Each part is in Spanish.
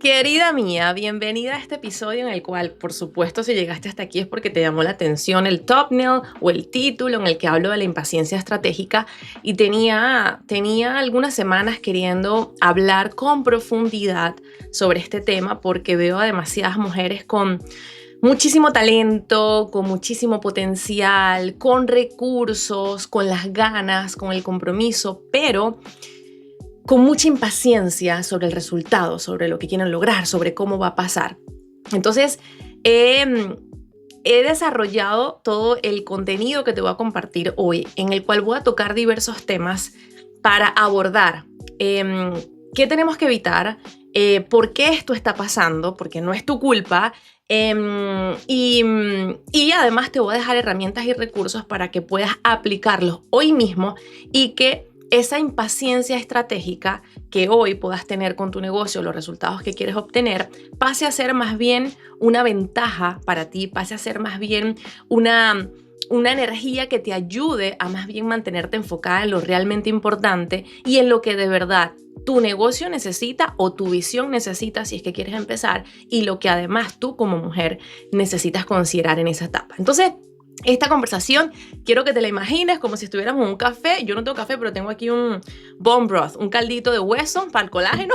Querida mía, bienvenida a este episodio en el cual, por supuesto, si llegaste hasta aquí es porque te llamó la atención el thumbnail o el título en el que hablo de la impaciencia estratégica y tenía algunas semanas queriendo hablar con profundidad sobre este tema porque veo a demasiadas mujeres con muchísimo talento, con muchísimo potencial, con recursos, con las ganas, con el compromiso, pero con mucha impaciencia sobre el resultado, sobre lo que quieren lograr, sobre cómo va a pasar. Entonces, he desarrollado todo el contenido que te voy a compartir hoy, en el cual voy a tocar diversos temas para abordar qué tenemos que evitar, por qué esto está pasando, porque no es tu culpa, y además te voy a dejar herramientas y recursos para que puedas aplicarlos hoy mismo y que esa impaciencia estratégica que hoy puedas tener con tu negocio, los resultados que quieres obtener, pase a ser más bien una ventaja para ti, pase a ser más bien una energía que te ayude a más bien mantenerte enfocada en lo realmente importante y en lo que de verdad tu negocio necesita o tu visión necesita si es que quieres empezar y lo que además tú como mujer necesitas considerar en esa etapa. Entonces, esta conversación quiero que te la imagines como si estuviéramos en un café. Yo no tengo café, pero tengo aquí un bone broth, un caldito de hueso para el colágeno.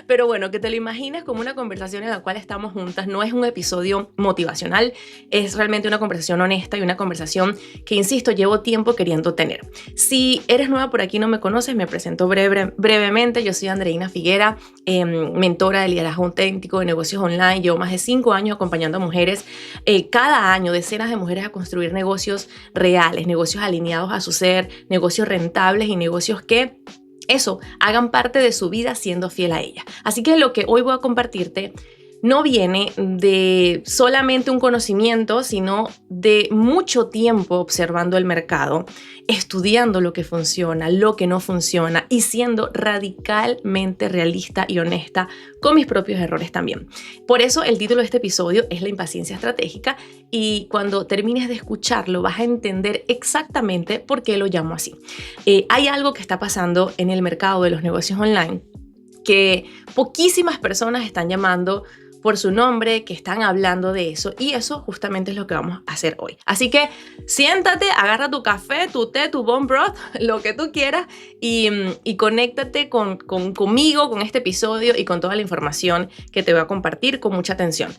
Pero bueno, que te lo imagines como una conversación en la cual estamos juntas. No es un episodio motivacional, es realmente una conversación honesta y una conversación que, insisto, llevo tiempo queriendo tener. Si eres nueva por aquí y no me conoces, me presento brevemente. Yo soy Andreina Figuera, mentora de liderazgo auténtico de negocios online. Llevo más de 5 años acompañando a mujeres, cada año decenas de mujeres a construir negocios reales, negocios alineados a su ser, negocios rentables y negocios que hagan parte de su vida siendo fiel a ella. Así que lo que hoy voy a compartirte no viene de solamente un conocimiento, sino de mucho tiempo observando el mercado, estudiando lo que funciona, lo que no funciona y siendo radicalmente realista y honesta con mis propios errores también. Por eso el título de este episodio es La impaciencia estratégica y cuando termines de escucharlo vas a entender exactamente por qué lo llamo así. Hay algo que está pasando en el mercado de los negocios online que poquísimas personas están llamando por su nombre, que están hablando de eso, y eso justamente es lo que vamos a hacer hoy. Así que siéntate, agarra tu café, tu té, tu bone broth, lo que tú quieras, y conéctate conmigo, con este episodio y con toda la información que te voy a compartir con mucha atención.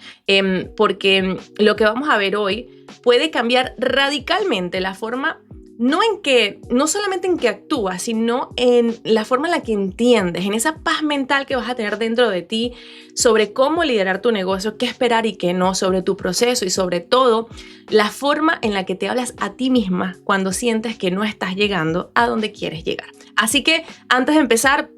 Porque lo que vamos a ver hoy puede cambiar radicalmente la forma, no solamente en que actúas, sino en la forma en la que entiendes, en esa paz mental que vas a tener dentro de ti sobre cómo liderar tu negocio, qué esperar y qué no, sobre tu proceso y sobre todo la forma en la que te hablas a ti misma cuando sientes que no estás llegando a donde quieres llegar. Así que antes de empezar,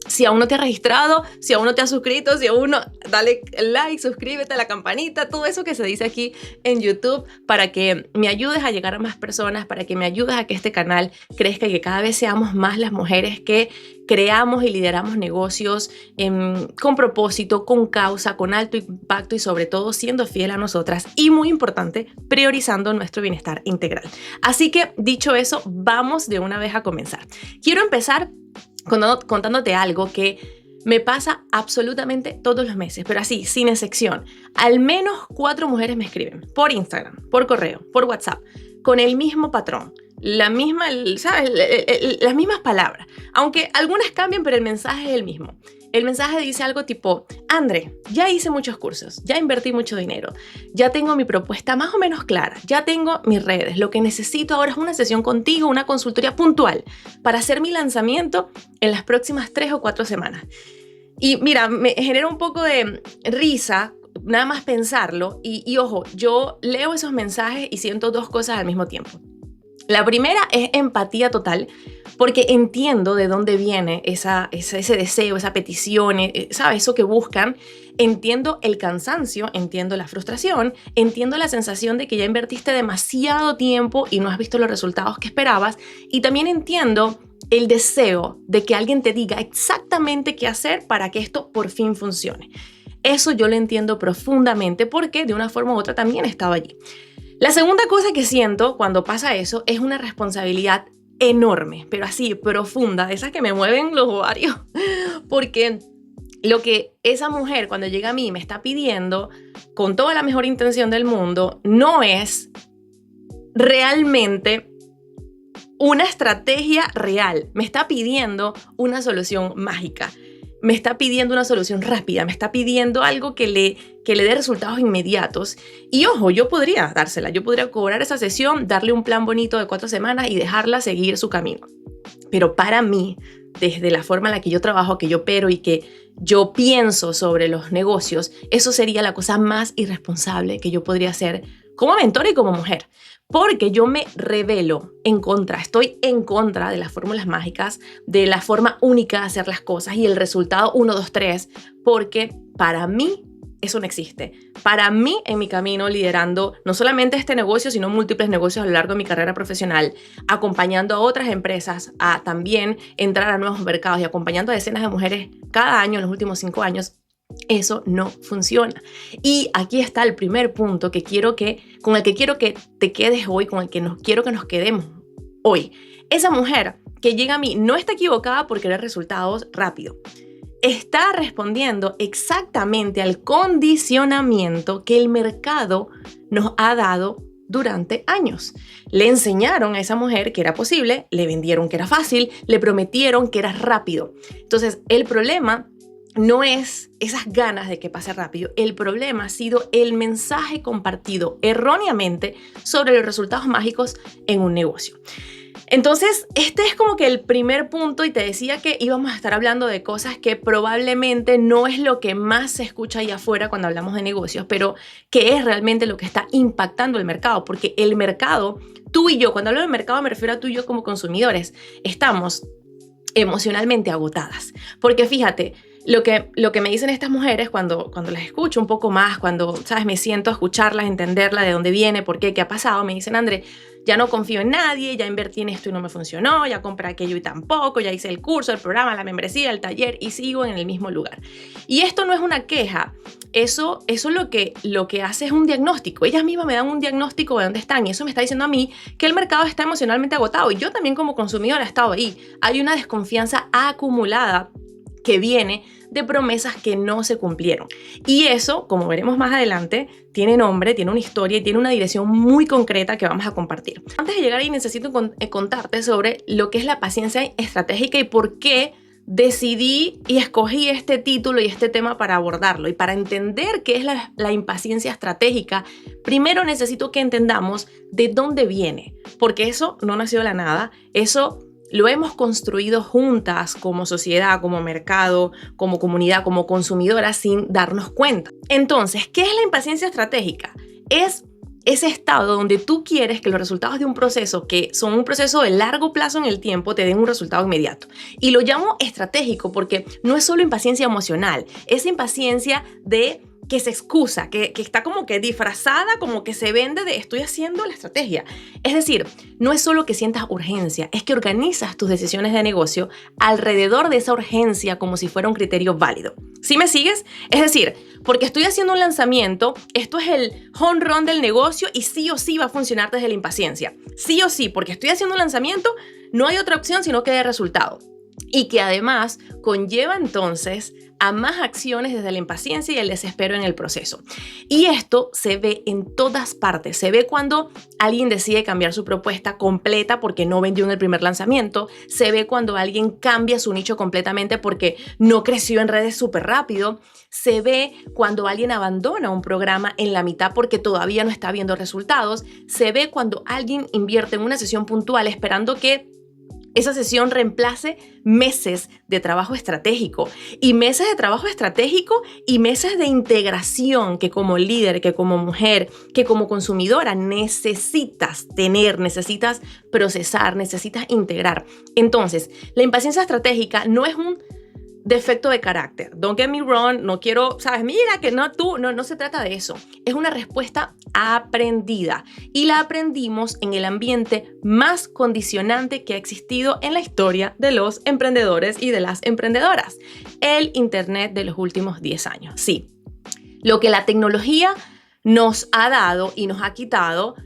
si aún no te has registrado, si aún no te has suscrito, si aún no, dale like, suscríbete a la campanita, todo eso que se dice aquí en YouTube para que me ayudes a llegar a más personas, para que me ayudes a que este canal crezca y que cada vez seamos más las mujeres que creamos y lideramos negocios con propósito, con causa, con alto impacto y sobre todo siendo fiel a nosotras y muy importante, priorizando nuestro bienestar integral. Así que dicho eso, vamos de una vez a comenzar. Quiero empezar contándote algo que me pasa absolutamente todos los meses, pero así, sin excepción. Al menos 4 mujeres me escriben por Instagram, por correo, por WhatsApp, con el mismo patrón, la misma, ¿sabes? Las mismas palabras, aunque algunas cambian, pero el mensaje es el mismo. El mensaje dice algo tipo: André, ya hice muchos cursos, ya invertí mucho dinero, ya tengo mi propuesta más o menos clara, ya tengo mis redes, lo que necesito ahora es una sesión contigo, una consultoría puntual para hacer mi lanzamiento en las próximas 3 o 4 semanas. Y mira, me genera un poco de risa nada más pensarlo y ojo, yo leo esos mensajes y siento 2 cosas al mismo tiempo. La primera es empatía total, porque entiendo de dónde viene ese deseo, esa petición, ¿sabes? Eso que buscan. Entiendo el cansancio, entiendo la frustración, entiendo la sensación de que ya invertiste demasiado tiempo y no has visto los resultados que esperabas. Y también entiendo el deseo de que alguien te diga exactamente qué hacer para que esto por fin funcione. Eso yo lo entiendo profundamente porque de una forma u otra también estaba allí. La segunda cosa que siento cuando pasa eso es una responsabilidad enorme, pero así, profunda, de esas que me mueven los ovarios, porque lo que esa mujer cuando llega a mí me está pidiendo con toda la mejor intención del mundo no es realmente una estrategia real. Me está pidiendo una solución mágica. Me está pidiendo una solución rápida. Me está pidiendo algo que le dé resultados inmediatos. Y ojo, yo podría dársela. Yo podría cobrar esa sesión, darle un plan bonito de 4 semanas y dejarla seguir su camino. Pero para mí, desde la forma en la que yo trabajo, que yo opero y que yo pienso sobre los negocios, eso sería la cosa más irresponsable que yo podría hacer como mentora y como mujer. Porque yo me rebelo en contra, estoy en contra de las fórmulas mágicas, de la forma única de hacer las cosas y el resultado 1, 2, 3, porque para mí eso no existe. Para mí, en mi camino liderando no solamente este negocio, sino múltiples negocios a lo largo de mi carrera profesional, acompañando a otras empresas a también entrar a nuevos mercados y acompañando a decenas de mujeres cada año en los últimos 5 años, eso no funciona. Y aquí está el primer punto con el que quiero que te quedes hoy, con el que quiero que nos quedemos hoy. Esa mujer que llega a mí no está equivocada por querer resultados rápido. Está respondiendo exactamente al condicionamiento que el mercado nos ha dado durante años. Le enseñaron a esa mujer que era posible, le vendieron que era fácil, le prometieron que era rápido. Entonces, el problema no es esas ganas de que pase rápido. El problema ha sido el mensaje compartido erróneamente sobre los resultados mágicos en un negocio. Entonces, este es como que el primer punto y te decía que íbamos a estar hablando de cosas que probablemente no es lo que más se escucha allá afuera cuando hablamos de negocios, pero que es realmente lo que está impactando el mercado, porque el mercado, tú y yo, cuando hablo del mercado me refiero a tú y yo como consumidores, estamos emocionalmente agotadas, porque fíjate, lo que me dicen estas mujeres cuando las escucho un poco más, cuando, ¿sabes? Me siento a escucharlas, entenderla, de dónde viene, por qué, qué ha pasado, me dicen, André, ya no confío en nadie, ya invertí en esto y no me funcionó, ya compré aquello y tampoco, ya hice el curso, el programa, la membresía, el taller y sigo en el mismo lugar. Y esto no es una queja, eso lo que hace es un diagnóstico. Ellas mismas me dan un diagnóstico de dónde están y eso me está diciendo a mí que el mercado está emocionalmente agotado y yo también como consumidora he estado ahí. Hay una desconfianza acumulada que viene de promesas que no se cumplieron. Y eso, como veremos más adelante, tiene nombre, tiene una historia y tiene una dirección muy concreta que vamos a compartir. Antes de llegar ahí necesito contarte sobre lo que es la paciencia estratégica y por qué decidí y escogí este título y este tema para abordarlo. Y para entender qué es la impaciencia estratégica, primero necesito que entendamos de dónde viene, porque eso no nació de la nada, eso lo hemos construido juntas como sociedad, como mercado, como comunidad, como consumidoras sin darnos cuenta. Entonces, ¿qué es la impaciencia estratégica? Es ese estado donde tú quieres que los resultados de un proceso, que son un proceso de largo plazo en el tiempo, te den un resultado inmediato. Y lo llamo estratégico porque no es solo impaciencia emocional, es impaciencia de que se excusa, que está como que disfrazada, como que se vende de estoy haciendo la estrategia. Es decir, no es solo que sientas urgencia, es que organizas tus decisiones de negocio alrededor de esa urgencia como si fuera un criterio válido. ¿Sí me sigues? Es decir, porque estoy haciendo un lanzamiento, esto es el home run del negocio y sí o sí va a funcionar desde la impaciencia. Sí o sí, porque estoy haciendo un lanzamiento, no hay otra opción sino que dé resultado. Y que además conlleva entonces a más acciones desde la impaciencia y el desespero en el proceso. Y esto se ve en todas partes. Se ve cuando alguien decide cambiar su propuesta completa porque no vendió en el primer lanzamiento. Se ve cuando alguien cambia su nicho completamente porque no creció en redes súper rápido. Se ve cuando alguien abandona un programa en la mitad porque todavía no está viendo resultados. Se ve cuando alguien invierte en una sesión puntual esperando que esa sesión reemplace meses de trabajo estratégico y meses de trabajo estratégico y meses de integración que como líder, que como mujer, que como consumidora necesitas tener, necesitas procesar, necesitas integrar. Entonces, la impaciencia estratégica no es un defecto de carácter. Don't get me wrong, no quiero, sabes, mira que no tú, no se trata de eso. Es una respuesta aprendida y la aprendimos en el ambiente más condicionante que ha existido en la historia de los emprendedores y de las emprendedoras, el Internet de los últimos 10 años. Sí, lo que la tecnología nos ha dado y nos ha quitado,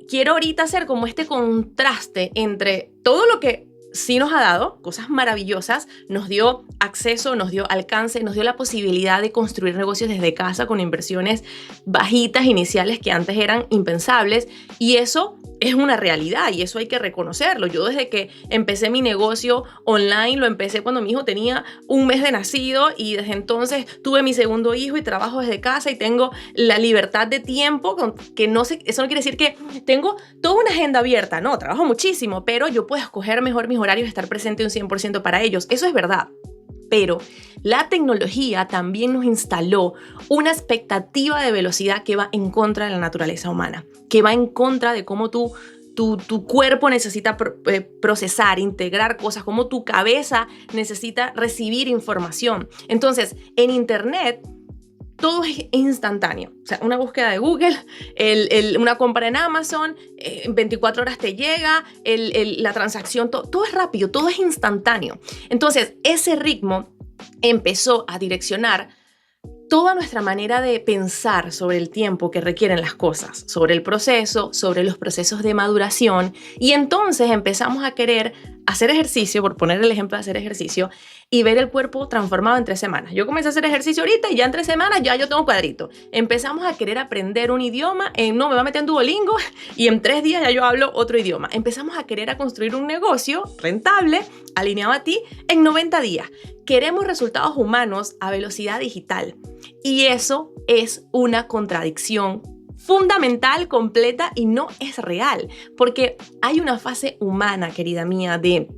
quiero ahorita hacer como este contraste entre todo lo que sí nos ha dado cosas maravillosas, nos dio acceso, nos dio alcance, nos dio la posibilidad de construir negocios desde casa con inversiones bajitas iniciales que antes eran impensables, y eso es una realidad y eso hay que reconocerlo. Yo desde que empecé mi negocio online, lo empecé cuando mi hijo tenía un mes de nacido, y desde entonces tuve mi segundo hijo y trabajo desde casa y tengo la libertad de tiempo, que no sé, eso no quiere decir que tengo toda una agenda abierta, no, trabajo muchísimo, pero yo puedo escoger mejor mis horarios y estar presente un 100% para ellos. Eso es verdad. Pero la tecnología también nos instaló una expectativa de velocidad que va en contra de la naturaleza humana, que va en contra de cómo tu cuerpo necesita procesar, integrar cosas, cómo tu cabeza necesita recibir información. Entonces, en Internet, todo es instantáneo. O sea, una búsqueda de Google, una compra en Amazon, en 24 horas te llega, la transacción, todo es rápido, todo es instantáneo. Entonces, ese ritmo empezó a direccionar toda nuestra manera de pensar sobre el tiempo que requieren las cosas, sobre el proceso, sobre los procesos de maduración, y entonces empezamos a querer hacer ejercicio, por poner el ejemplo de hacer ejercicio, y ver el cuerpo transformado en 3 semanas. Yo comencé a hacer ejercicio ahorita y ya en 3 semanas ya yo tengo cuadrito. Empezamos a querer aprender un idioma, no, me voy a meter en Duolingo y en 3 días ya yo hablo otro idioma. Empezamos a querer construir un negocio rentable, alineado a ti, en 90 días. Queremos resultados humanos a velocidad digital, y eso es una contradicción fundamental, completa, y no es real, porque hay una fase humana, querida mía, de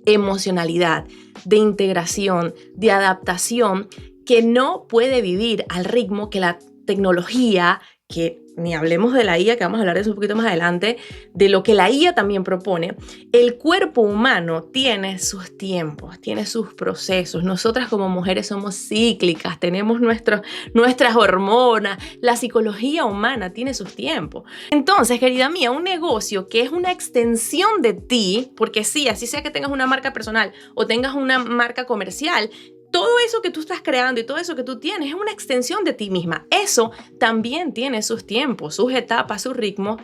emocionalidad, de integración, de adaptación, que no puede vivir al ritmo que la tecnología, que ni hablemos de la IA, que vamos a hablar de eso un poquito más adelante, de lo que la IA también propone. El cuerpo humano tiene sus tiempos, tiene sus procesos. Nosotras como mujeres somos cíclicas, tenemos nuestras hormonas, la psicología humana tiene sus tiempos. Entonces, querida mía, un negocio que es una extensión de ti, porque sí, así sea que tengas una marca personal o tengas una marca comercial, todo eso que tú estás creando y todo eso que tú tienes es una extensión de ti misma. Eso también tiene sus tiempos, sus etapas, sus ritmos,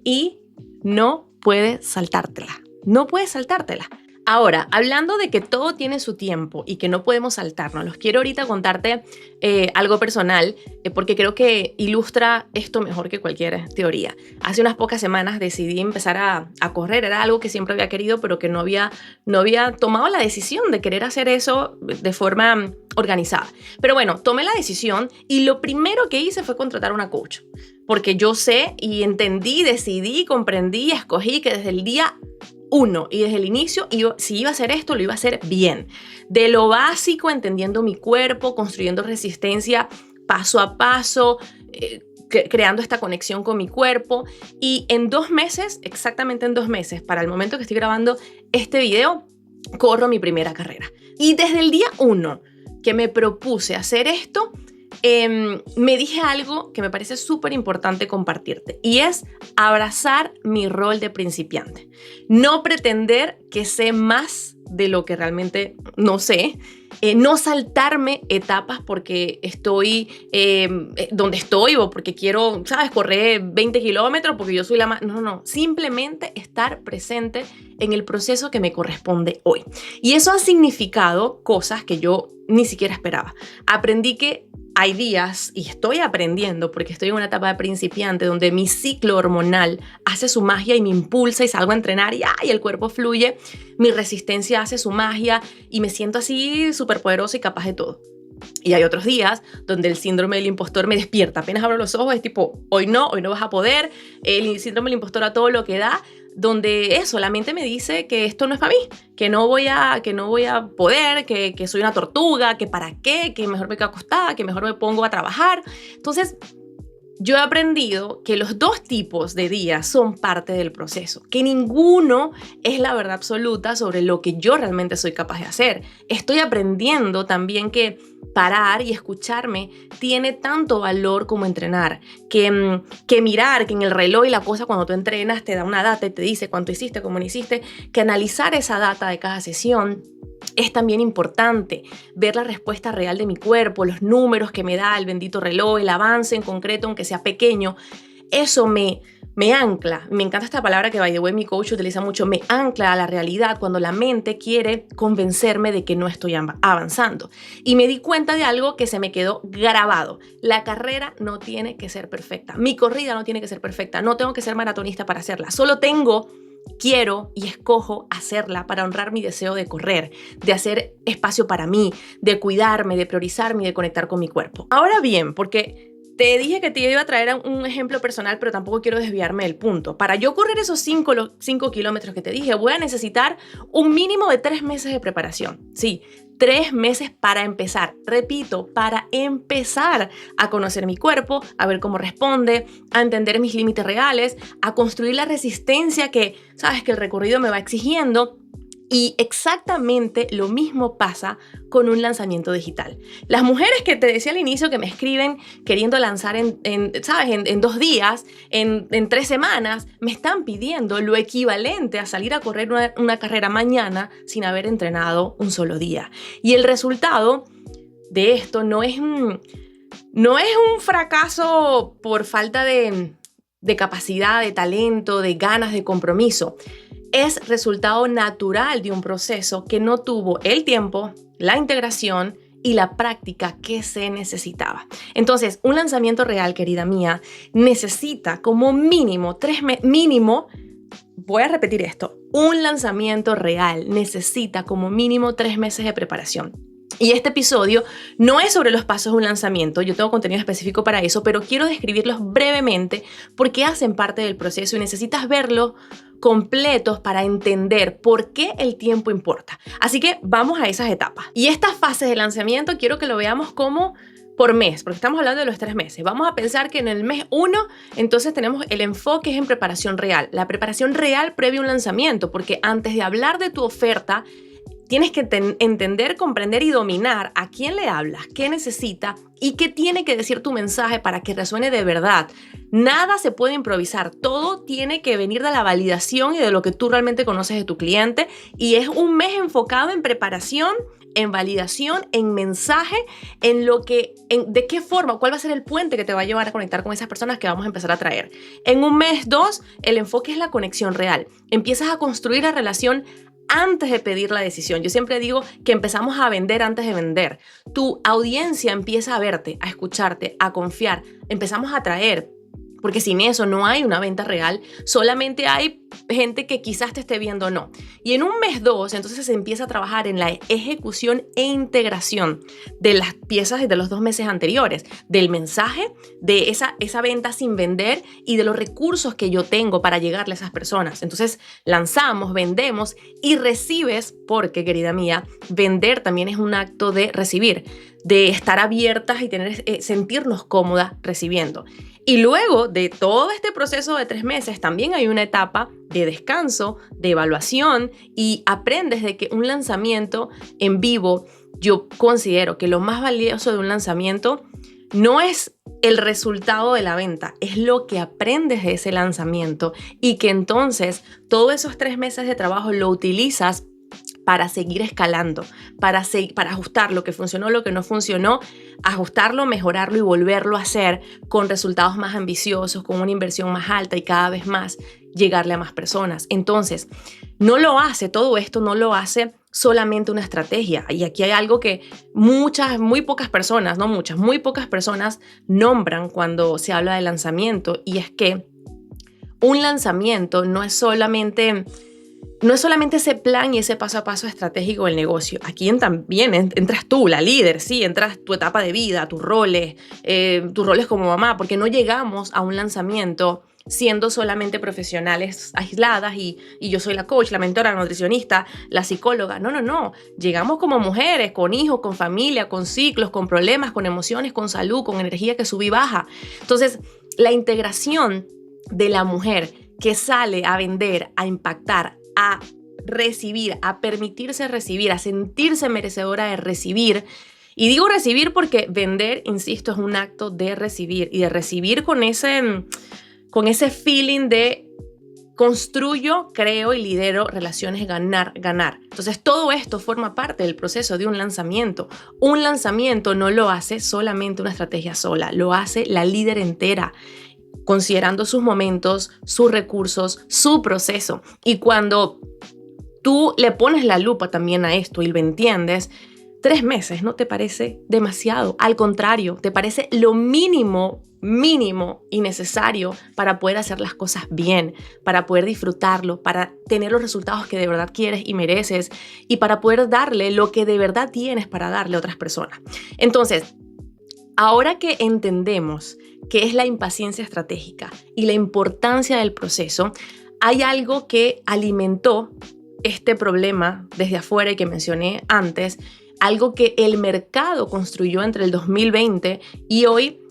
y no puedes saltártela. No puedes saltártela. Ahora, hablando de que todo tiene su tiempo y que no podemos saltarnos, los quiero ahorita contarte algo personal, porque creo que ilustra esto mejor que cualquier teoría. Hace unas pocas semanas decidí empezar a correr. Era algo que siempre había querido, pero que no había tomado la decisión de querer hacer eso de forma organizada. Pero bueno, tomé la decisión y lo primero que hice fue contratar una coach, porque yo sé y entendí, decidí, comprendí y escogí que desde el día 1 y desde el inicio, si iba a hacer esto, lo iba a hacer bien. De lo básico, entendiendo mi cuerpo, construyendo resistencia paso a paso, creando esta conexión con mi cuerpo. Y en 2 meses, exactamente en 2 meses, para el momento que estoy grabando este video, corro mi primera carrera. Y desde el día 1 que me propuse hacer esto, me dije algo que me parece súper importante compartirte, y es abrazar mi rol de principiante. No pretender que sé más de lo que realmente no sé, no saltarme etapas porque estoy donde estoy o porque quiero, ¿sabes?, correr 20 kilómetros porque yo soy la más... No, simplemente estar presente en el proceso que me corresponde hoy. Y eso ha significado cosas que yo ni siquiera esperaba. Aprendí que hay días, y estoy aprendiendo porque estoy en una etapa de principiante donde mi ciclo hormonal hace su magia y me impulsa y salgo a entrenar y el cuerpo fluye, mi resistencia hace su magia y me siento así súper poderosa y capaz de todo. Y hay otros días donde el síndrome del impostor me despierta. Apenas abro los ojos es tipo, hoy no vas a poder. El síndrome del impostor a todo lo que da, donde eso, la mente me dice que esto no es para mí, que no voy a poder, que soy una tortuga, que para qué, que mejor me quedo acostada, que mejor me pongo a trabajar. Entonces, yo he aprendido que los 2 tipos de días son parte del proceso, que ninguno es la verdad absoluta sobre lo que yo realmente soy capaz de hacer. Estoy aprendiendo también que parar y escucharme tiene tanto valor como entrenar, que mirar, que en el reloj y la cosa cuando tú entrenas te da una data y te dice cuánto hiciste, cómo no hiciste, que analizar esa data de cada sesión es también importante, ver la respuesta real de mi cuerpo, los números que me da el bendito reloj, el avance en concreto, aunque sea pequeño. Eso me me ancla, me encanta esta palabra que by the way mi coach utiliza mucho, me ancla a la realidad cuando la mente quiere convencerme de que no estoy avanzando. Y me di cuenta de algo que se me quedó grabado. La carrera no tiene que ser perfecta, mi corrida no tiene que ser perfecta, no tengo que ser maratonista para hacerla, quiero y escojo hacerla para honrar mi deseo de correr, de hacer espacio para mí, de cuidarme, de priorizarme y de conectar con mi cuerpo. Ahora bien, porque te dije que te iba a traer un ejemplo personal, pero tampoco quiero desviarme del punto. Para yo correr esos 5 kilómetros que te dije, voy a necesitar un mínimo de 3 meses de preparación. Sí, 3 meses para empezar. Repito, para empezar a conocer mi cuerpo, a ver cómo responde, a entender mis límites reales, a construir la resistencia que, sabes, que el recorrido me va exigiendo. Y exactamente lo mismo pasa con un lanzamiento digital. Las mujeres que te decía al inicio que me escriben queriendo lanzar en 2 días, en 3 semanas, me están pidiendo lo equivalente a salir a correr una carrera mañana sin haber entrenado un solo día. Y el resultado de esto no es un fracaso por falta de capacidad, de talento, de ganas, de compromiso. Es resultado natural de un proceso que no tuvo el tiempo, la integración y la práctica que se necesitaba. Entonces, un lanzamiento real, querida mía, necesita como mínimo voy a repetir esto, un lanzamiento real necesita como mínimo 3 meses de preparación. Y este episodio no es sobre los pasos de un lanzamiento, yo tengo contenido específico para eso, pero quiero describirlos brevemente porque hacen parte del proceso y necesitas verlos completos para entender por qué el tiempo importa. Así que vamos a esas etapas. Y estas fases de lanzamiento quiero que lo veamos como por mes, porque estamos hablando de los 3 meses. Vamos a pensar que en el mes 1, entonces tenemos el enfoque es en preparación real. La preparación real previa a un lanzamiento, porque antes de hablar de tu oferta, tienes que entender, comprender y dominar a quién le hablas, qué necesita y qué tiene que decir tu mensaje para que resuene de verdad. Nada se puede improvisar, todo tiene que venir de la validación y de lo que tú realmente conoces de tu cliente, y es un mes enfocado en preparación, en validación, en mensaje, de qué forma, cuál va a ser el puente que te va a llevar a conectar con esas personas que vamos a empezar a traer. En un mes 2, el enfoque es la conexión real. Empiezas a construir la relación antes de pedir la decisión. Yo siempre digo que empezamos a vender antes de vender. Tu audiencia empieza a verte, a escucharte, a confiar. Empezamos a atraer. Porque sin eso no hay una venta real, solamente hay gente que quizás te esté viendo o no. Y en un mes 2, entonces se empieza a trabajar en la ejecución e integración de las piezas de los 2 meses anteriores, del mensaje, de esa venta sin vender y de los recursos que yo tengo para llegarle a esas personas. Entonces lanzamos, vendemos y recibes, porque querida mía, vender también es un acto de recibir, de estar abiertas y sentirnos cómodas recibiendo. Y luego de todo este proceso de 3 meses, también hay una etapa de descanso, de evaluación, y aprendes de que un lanzamiento en vivo, yo considero que lo más valioso de un lanzamiento no es el resultado de la venta, es lo que aprendes de ese lanzamiento, y que entonces todos esos 3 meses de trabajo lo utilizas para seguir escalando, para ajustar lo que funcionó, lo que no funcionó, ajustarlo, mejorarlo y volverlo a hacer con resultados más ambiciosos, con una inversión más alta y cada vez más llegarle a más personas. Entonces, todo esto no lo hace solamente una estrategia. Y aquí hay algo que muy pocas personas nombran cuando se habla de lanzamiento, y es que un lanzamiento no es solamente ese plan y ese paso a paso estratégico del negocio. Aquí también entras tú, la líder, sí, entras tu etapa de vida, tus roles como mamá, porque no llegamos a un lanzamiento siendo solamente profesionales aisladas y yo soy la coach, la mentora, la nutricionista, la psicóloga. No. Llegamos como mujeres, con hijos, con familia, con ciclos, con problemas, con emociones, con salud, con energía que sube y baja. Entonces, la integración de la mujer que sale a vender, a impactar, a recibir, a permitirse recibir, a sentirse merecedora de recibir. Y digo recibir porque vender, insisto, es un acto de recibir, y de recibir con ese feeling de construyo, creo y lidero relaciones ganar. Entonces todo esto forma parte del proceso de un lanzamiento. Un lanzamiento no lo hace solamente una estrategia sola, lo hace la líder entera, considerando sus momentos, sus recursos, su proceso. Y cuando tú le pones la lupa también a esto y lo entiendes, 3 meses no te parece demasiado. Al contrario, te parece lo mínimo y necesario para poder hacer las cosas bien, para poder disfrutarlo, para tener los resultados que de verdad quieres y mereces y para poder darle lo que de verdad tienes para darle a otras personas. Entonces, ahora que entendemos qué es la impaciencia estratégica y la importancia del proceso, hay algo que alimentó este problema desde afuera y que mencioné antes, algo que el mercado construyó entre el 2020 y hoy,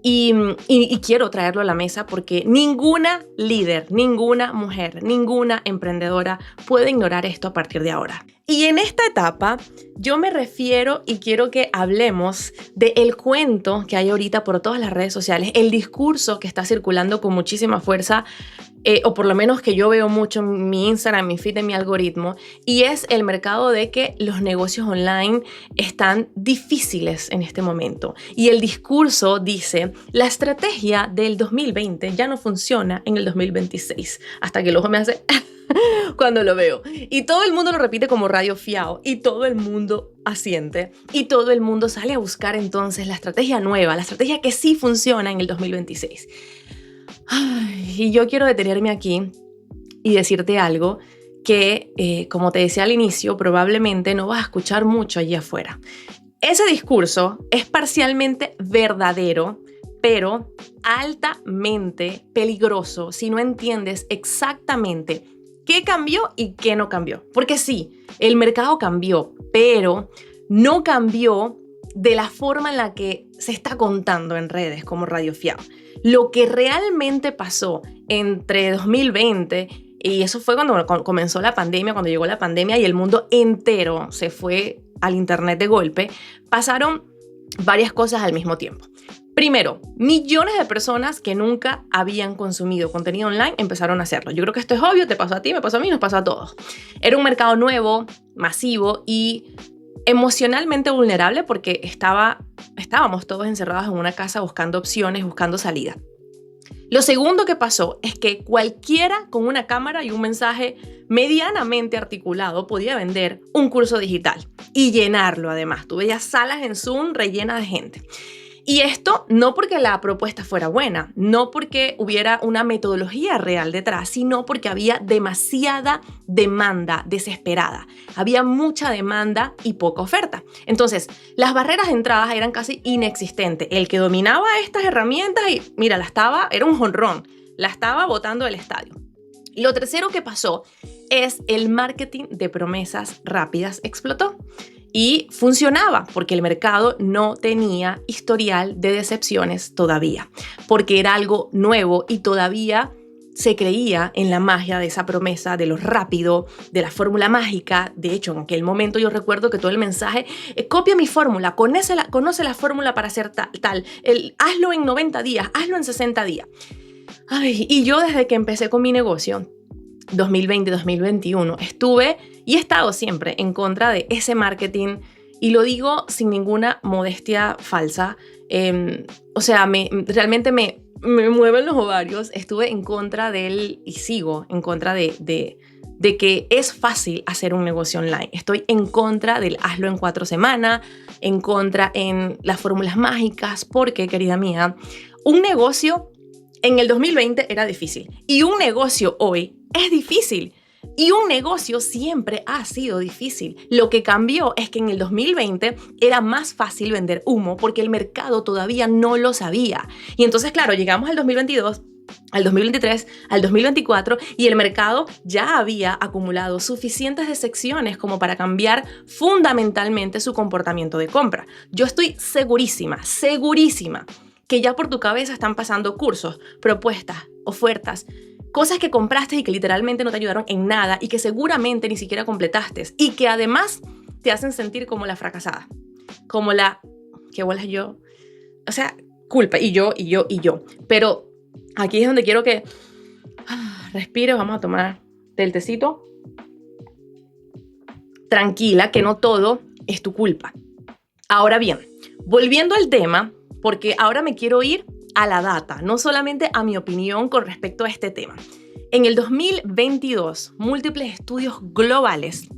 y quiero traerlo a la mesa porque ninguna líder, ninguna mujer, ninguna emprendedora puede ignorar esto a partir de ahora. Y en esta etapa yo me refiero y quiero que hablemos del cuento que hay ahorita por todas las redes sociales, el discurso que está circulando con muchísima fuerza, o por lo menos que yo veo mucho en mi Instagram, mi feed, en mi algoritmo, y es el mercado de que los negocios online están difíciles en este momento. Y el discurso dice, la estrategia del 2020 ya no funciona en el 2026, hasta que el ojo me hace cuando lo veo. Y todo el mundo lo repite como radio fiao y todo el mundo asiente y todo el mundo sale a buscar entonces la estrategia nueva, la estrategia que sí funciona en el 2026. Y yo quiero detenerme aquí y decirte algo que, como te decía al inicio, probablemente no vas a escuchar mucho allí afuera. Ese discurso es parcialmente verdadero, pero altamente peligroso si no entiendes exactamente qué cambió y qué no cambió. Porque sí, el mercado cambió, pero no cambió de la forma en la que se está contando en redes como Radio Fiao. Lo que realmente pasó entre 2020, y eso fue cuando comenzó la pandemia, cuando llegó la pandemia y el mundo entero se fue al internet de golpe, pasaron varias cosas al mismo tiempo. Primero, millones de personas que nunca habían consumido contenido online empezaron a hacerlo. Yo creo que esto es obvio, te pasó a ti, me pasó a mí, nos pasó a todos. Era un mercado nuevo, masivo y emocionalmente vulnerable porque estábamos todos encerrados en una casa buscando opciones, buscando salida. Lo segundo que pasó es que cualquiera con una cámara y un mensaje medianamente articulado podía vender un curso digital y llenarlo además. Tú veías salas en Zoom rellenas de gente. Y esto no porque la propuesta fuera buena, no porque hubiera una metodología real detrás, sino porque había demasiada demanda desesperada. Había mucha demanda y poca oferta. Entonces, las barreras de entrada eran casi inexistentes. El que dominaba estas herramientas y, mira, era un jonrón, la estaba botando del estadio. Y lo tercero que pasó es el marketing de promesas rápidas explotó. Y funcionaba porque el mercado no tenía historial de decepciones todavía, porque era algo nuevo y todavía se creía en la magia de esa promesa, de lo rápido, de la fórmula mágica. De hecho, en aquel momento yo recuerdo que todo el mensaje, copia mi fórmula, conoce la fórmula para hacer tal, hazlo en 90 días, hazlo en 60 días. Y yo desde que empecé con mi negocio, 2020-2021, estuve y he estado siempre en contra de ese marketing y lo digo sin ninguna modestia falsa. Realmente me mueven los ovarios. Estuve en contra de él y sigo en contra de que es fácil hacer un negocio online. Estoy en contra del hazlo en 4 semanas, en contra en las fórmulas mágicas, porque, querida mía, un negocio en el 2020 era difícil y un negocio hoy es difícil. Y un negocio siempre ha sido difícil. Lo que cambió es que en el 2020 era más fácil vender humo porque el mercado todavía no lo sabía. Y entonces, claro, llegamos al 2022, al 2023, al 2024 y el mercado ya había acumulado suficientes decepciones como para cambiar fundamentalmente su comportamiento de compra. Yo estoy segurísima que ya por tu cabeza están pasando cursos, propuestas, ofertas, cosas que compraste y que literalmente no te ayudaron en nada y que seguramente ni siquiera completaste y que además te hacen sentir como la fracasada, como la que bolas yo, o sea, culpa y yo. Pero aquí es donde quiero que respires, vamos a tomar del tecito. Tranquila, que no todo es tu culpa. Ahora bien, volviendo al tema, porque ahora me quiero ir a la data, no solamente a mi opinión con respecto a este tema. En el 2022, múltiples estudios globales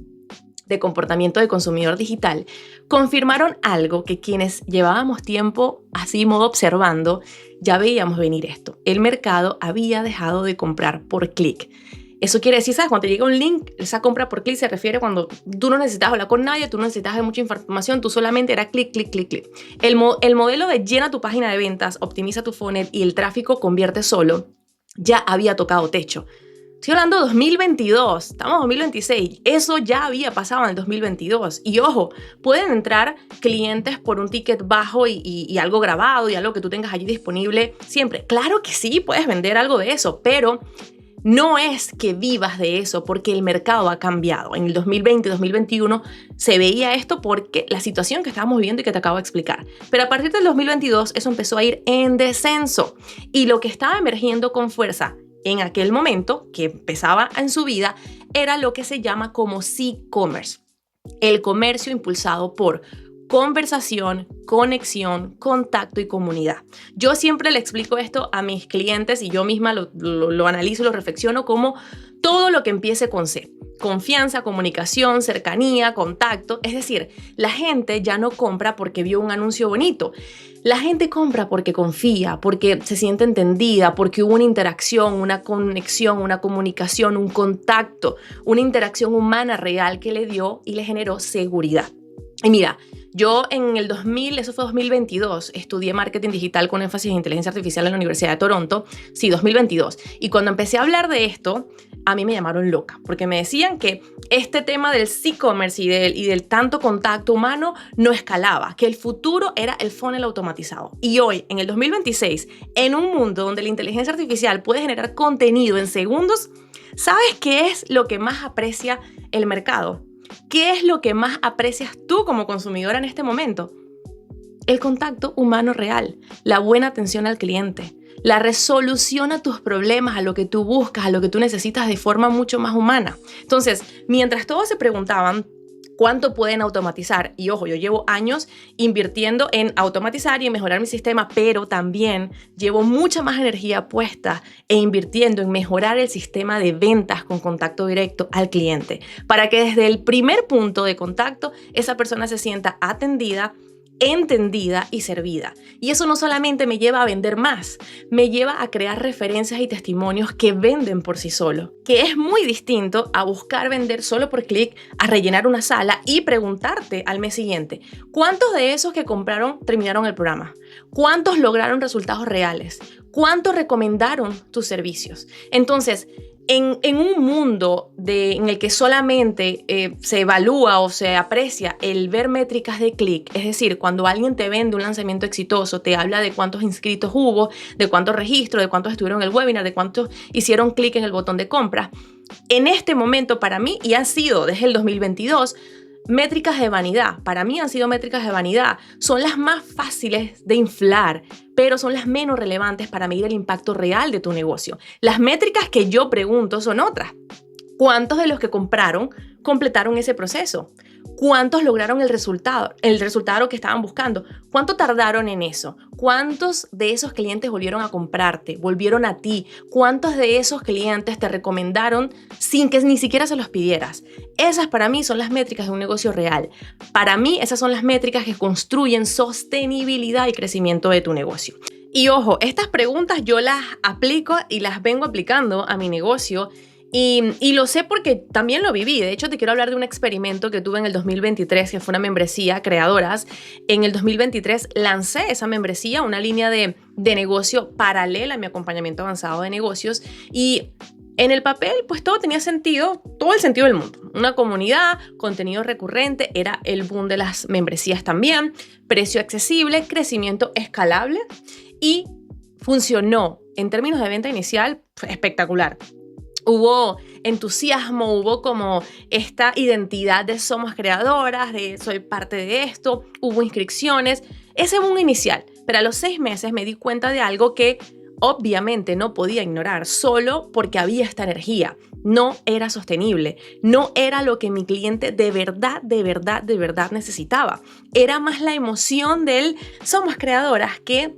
de comportamiento de consumidor digital confirmaron algo que quienes llevábamos tiempo así modo observando ya veíamos venir esto. El mercado había dejado de comprar por clic. Eso quiere decir, ¿sabes? Cuando te llega un link, esa compra por clic se refiere cuando tú no necesitas hablar con nadie, tú no necesitas de mucha información, tú solamente era clic, clic, clic, clic. El modelo de llena tu página de ventas, optimiza tu funnel y el tráfico convierte solo, ya había tocado techo. Estoy hablando de 2022, estamos en 2026, eso ya había pasado en el 2022. Y ojo, pueden entrar clientes por un ticket bajo y algo grabado y algo que tú tengas allí disponible siempre. Claro que sí, puedes vender algo de eso, pero no es que vivas de eso porque el mercado ha cambiado. En el 2020, 2021 se veía esto porque la situación que estábamos viviendo y que te acabo de explicar. Pero a partir del 2022 eso empezó a ir en descenso y lo que estaba emergiendo con fuerza en aquel momento, que empezaba en su vida, era lo que se llama como e-commerce, el comercio impulsado por conversación, conexión, contacto y comunidad. Yo siempre le explico esto a mis clientes y yo misma lo analizo y lo reflexiono como todo lo que empiece con C. Confianza, comunicación, cercanía, contacto. Es decir, la gente ya no compra porque vio un anuncio bonito. La gente compra porque confía, porque se siente entendida, porque hubo una interacción, una conexión, una comunicación, un contacto, una interacción humana real que le dio y le generó seguridad. Y mira, yo en el 2022, estudié marketing digital con énfasis en inteligencia artificial en la Universidad de Toronto. Sí, 2022. Y cuando empecé a hablar de esto, a mí me llamaron loca, porque me decían que este tema del e-commerce y del tanto contacto humano no escalaba, que el futuro era el funnel automatizado. Y hoy, en el 2026, en un mundo donde la inteligencia artificial puede generar contenido en segundos, ¿sabes qué es lo que más aprecia el mercado? ¿Qué es lo que más aprecias tú como consumidora en este momento? El contacto humano real, la buena atención al cliente, la resolución a tus problemas, a lo que tú buscas, a lo que tú necesitas de forma mucho más humana. Entonces, mientras todos se preguntaban cuánto pueden automatizar, y ojo, yo llevo años invirtiendo en automatizar y en mejorar mi sistema, pero también llevo mucha más energía puesta e invirtiendo en mejorar el sistema de ventas con contacto directo al cliente, para que desde el primer punto de contacto esa persona se sienta atendida, entendida y servida. Y eso no solamente me lleva a vender más, me lleva a crear referencias y testimonios que venden por sí solo, que es muy distinto a buscar vender solo por clic, a rellenar una sala y preguntarte al mes siguiente, ¿cuántos de esos que compraron terminaron el programa? ¿Cuántos lograron resultados reales? ¿Cuántos recomendaron tus servicios? Entonces, en un mundo en el que solamente se evalúa o se aprecia el ver métricas de clic, es decir, cuando alguien te vende un lanzamiento exitoso, te habla de cuántos inscritos hubo, de cuántos registros, de cuántos estuvieron en el webinar, de cuántos hicieron clic en el botón de compra. En este momento para mí, y ha sido desde el 2022, métricas de vanidad. Para mí han sido métricas de vanidad. Son las más fáciles de inflar, pero son las menos relevantes para medir el impacto real de tu negocio. Las métricas que yo pregunto son otras. ¿Cuántos de los que compraron completaron ese proceso? ¿Cuántos lograron el resultado que estaban buscando? ¿Cuánto tardaron en eso? ¿Cuántos de esos clientes volvieron a comprarte? ¿Volvieron a ti? ¿Cuántos de esos clientes te recomendaron sin que ni siquiera se los pidieras? Esas para mí son las métricas de un negocio real. Para mí esas son las métricas que construyen sostenibilidad y crecimiento de tu negocio. Y ojo, estas preguntas yo las aplico y las vengo aplicando a mi negocio. Y lo sé porque también lo viví. De hecho, te quiero hablar de un experimento que tuve en el 2023, que fue una membresía, Creadoras. En el 2023 lancé esa membresía, una línea de negocio paralela a mi acompañamiento avanzado de negocios. Y en el papel, pues todo tenía sentido, todo el sentido del mundo. Una comunidad, contenido recurrente, era el boom de las membresías también, precio accesible, crecimiento escalable y funcionó. En términos de venta inicial, espectacular. Hubo entusiasmo, hubo como esta identidad de somos creadoras, de soy parte de esto, hubo inscripciones, ese boom inicial. Pero a los 6 meses me di cuenta de algo que obviamente no podía ignorar, solo porque había esta energía. No era sostenible, no era lo que mi cliente de verdad necesitaba. Era más la emoción del somos creadoras que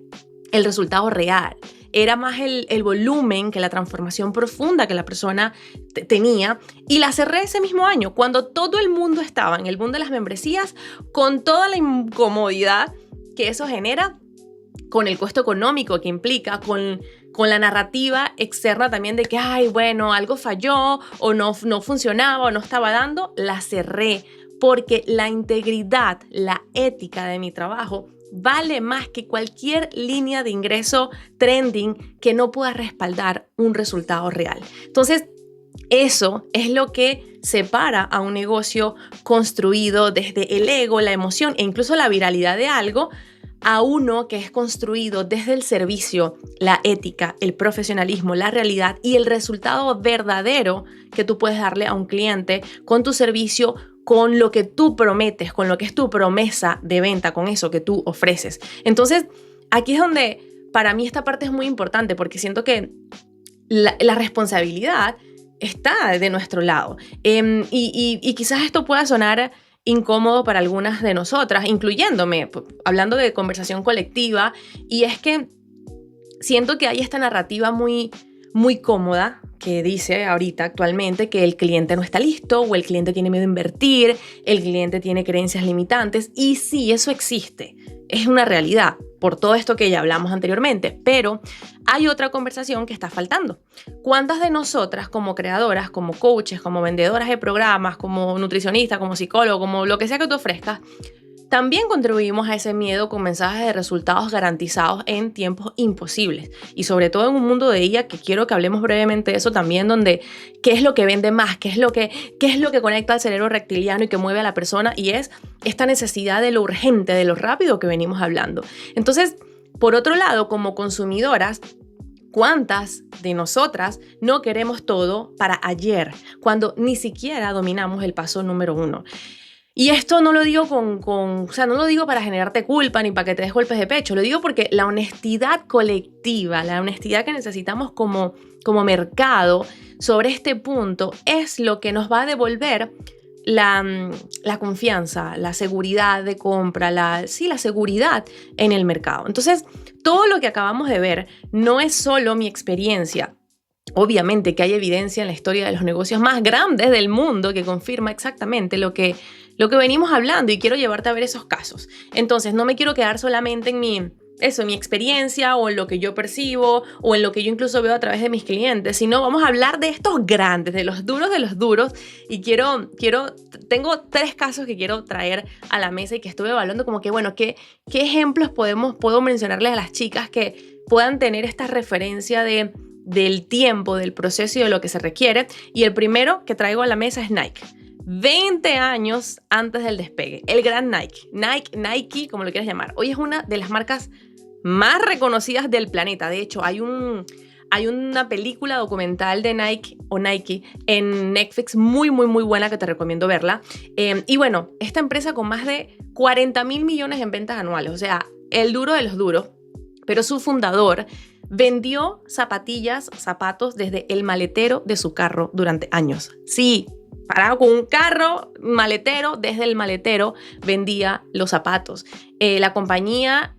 el resultado real. Era más el volumen que la transformación profunda que la persona tenía. Y la cerré ese mismo año, cuando todo el mundo estaba en el boom de las membresías, con toda la incomodidad que eso genera, con el costo económico que implica, con la narrativa externa también de que, ay, bueno, algo falló o no funcionaba o no estaba dando. La cerré porque la integridad, la ética de mi trabajo vale más que cualquier línea de ingreso trending que no pueda respaldar un resultado real. Entonces, eso es lo que separa a un negocio construido desde el ego, la emoción e incluso la viralidad de algo, a uno que es construido desde el servicio, la ética, el profesionalismo, la realidad y el resultado verdadero que tú puedes darle a un cliente con tu servicio, con lo que tú prometes, con lo que es tu promesa de venta, con eso que tú ofreces. Entonces, aquí es donde para mí esta parte es muy importante, porque siento que la responsabilidad está de nuestro lado. Y quizás esto pueda sonar incómodo para algunas de nosotras, incluyéndome, hablando de conversación colectiva, y es que siento que hay esta narrativa muy cómoda que dice ahorita actualmente que el cliente no está listo o el cliente tiene miedo a invertir, el cliente tiene creencias limitantes, y sí, eso existe, es una realidad por todo esto que ya hablamos anteriormente, pero hay otra conversación que está faltando. ¿Cuántas de nosotras como creadoras, como coaches, como vendedoras de programas, como nutricionistas, como psicólogo, como lo que sea que tú ofrezcas, también contribuimos a ese miedo con mensajes de resultados garantizados en tiempos imposibles? Y sobre todo en un mundo de ella, que quiero que hablemos brevemente de eso también, donde qué es lo que vende más, qué es lo que conecta al cerebro reptiliano y que mueve a la persona, y es esta necesidad de lo urgente, de lo rápido que venimos hablando. Entonces, por otro lado, como consumidoras, ¿cuántas de nosotras no queremos todo para ayer, cuando ni siquiera dominamos el paso número 1? Y esto no lo digo no lo digo para generarte culpa ni para que te des golpes de pecho, lo digo porque la honestidad colectiva, la honestidad que necesitamos como mercado sobre este punto es lo que nos va a devolver la confianza, la seguridad de compra, la seguridad en el mercado. Entonces, todo lo que acabamos de ver no es solo mi experiencia. Obviamente que hay evidencia en la historia de los negocios más grandes del mundo que confirma exactamente lo que venimos hablando, y quiero llevarte a ver esos casos. Entonces, no me quiero quedar solamente en mi experiencia o en lo que yo percibo o en lo que yo incluso veo a través de mis clientes, sino vamos a hablar de estos grandes, de los duros, y tengo 3 casos que quiero traer a la mesa y que estuve evaluando como que, bueno, ¿qué ejemplos puedo mencionarles a las chicas que puedan tener esta referencia del tiempo, del proceso y de lo que se requiere? Y el primero que traigo a la mesa es Nike. 20 años antes del despegue, el gran Nike, como lo quieras llamar. Hoy es una de las marcas más reconocidas del planeta. De hecho, hay una película documental de Nike en Netflix muy buena que te recomiendo verla. Y bueno, esta empresa con más de 40.000 millones en ventas anuales, o sea, el duro de los duros, pero su fundador vendió zapatos desde el maletero de su carro durante años. Sí, parado con un carro, maletero, desde el maletero vendía los zapatos. La compañía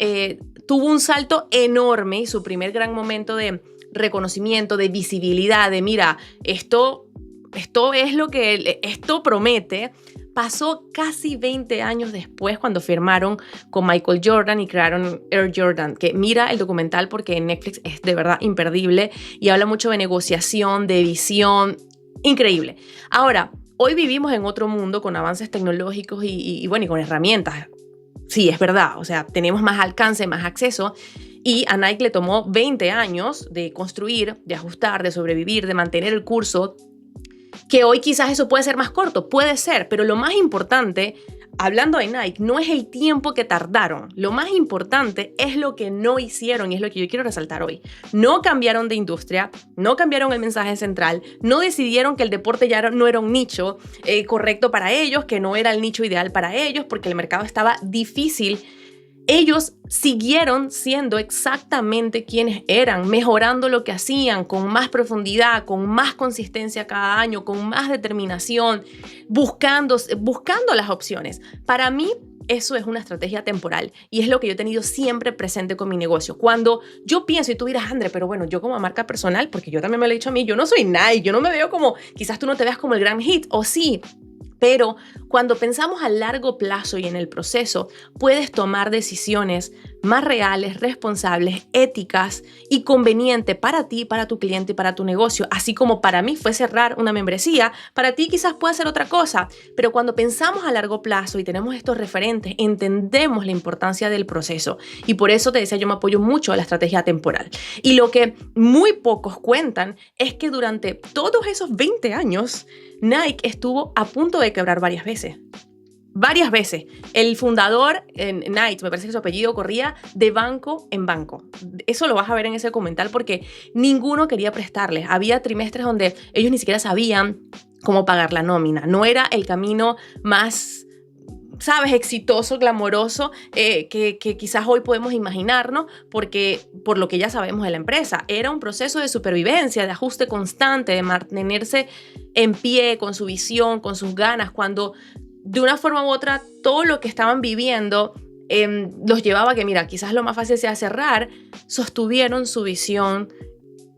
tuvo un salto enorme, y su primer gran momento de reconocimiento, de visibilidad, de mira, esto es lo que esto promete, pasó casi 20 años después, cuando firmaron con Michael Jordan y crearon Air Jordan, que mira el documental porque en Netflix es de verdad imperdible y habla mucho de negociación, de visión, increíble. Ahora, hoy vivimos en otro mundo con avances tecnológicos y con herramientas. Sí, es verdad, o sea, tenemos más alcance, más acceso, y a Nike le tomó 20 años de construir, de ajustar, de sobrevivir, de mantener el curso, que hoy quizás eso puede ser más corto, puede ser, pero lo más importante, hablando de Nike, no es el tiempo que tardaron, lo más importante es lo que no hicieron, y es lo que yo quiero resaltar hoy. No cambiaron de industria, no cambiaron el mensaje central, no decidieron que el deporte ya no era un nicho correcto para ellos, que no era el nicho ideal para ellos, porque el mercado estaba difícil. Ellos siguieron siendo exactamente quienes eran, mejorando lo que hacían con más profundidad, con más consistencia cada año, con más determinación, buscando las opciones. Para mí, eso es una estrategia temporal y es lo que yo he tenido siempre presente con mi negocio. Cuando yo pienso, y tú dirás, André, pero bueno, yo como marca personal, porque yo también me lo he dicho a mí, yo no soy Nike, yo no me veo como, quizás tú no te veas como el gran hit, o sí, pero cuando pensamos a largo plazo y en el proceso, puedes tomar decisiones más reales, responsables, éticas y convenientes para ti, para tu cliente y para tu negocio. Así como para mí fue cerrar una membresía, para ti quizás pueda ser otra cosa. Pero cuando pensamos a largo plazo y tenemos estos referentes, entendemos la importancia del proceso. Y por eso te decía, yo me apoyo mucho a la estrategia temporal. Y lo que muy pocos cuentan es que durante todos esos 20 años, Nike estuvo a punto de quebrar varias veces. Varias veces. El fundador, Knight, me parece que su apellido corría de banco en banco. Eso lo vas a ver en ese documental porque ninguno quería prestarles. Había trimestres donde ellos ni siquiera sabían cómo pagar la nómina. No era el camino más, ¿sabes?, exitoso, glamoroso, que quizás hoy podemos imaginarnos porque por lo que ya sabemos de la empresa. Era un proceso de supervivencia, de ajuste constante, de mantenerse en pie con su visión, con sus ganas, cuando de una forma u otra todo lo que estaban viviendo los llevaba a que, mira, quizás lo más fácil sea cerrar. Sostuvieron su visión,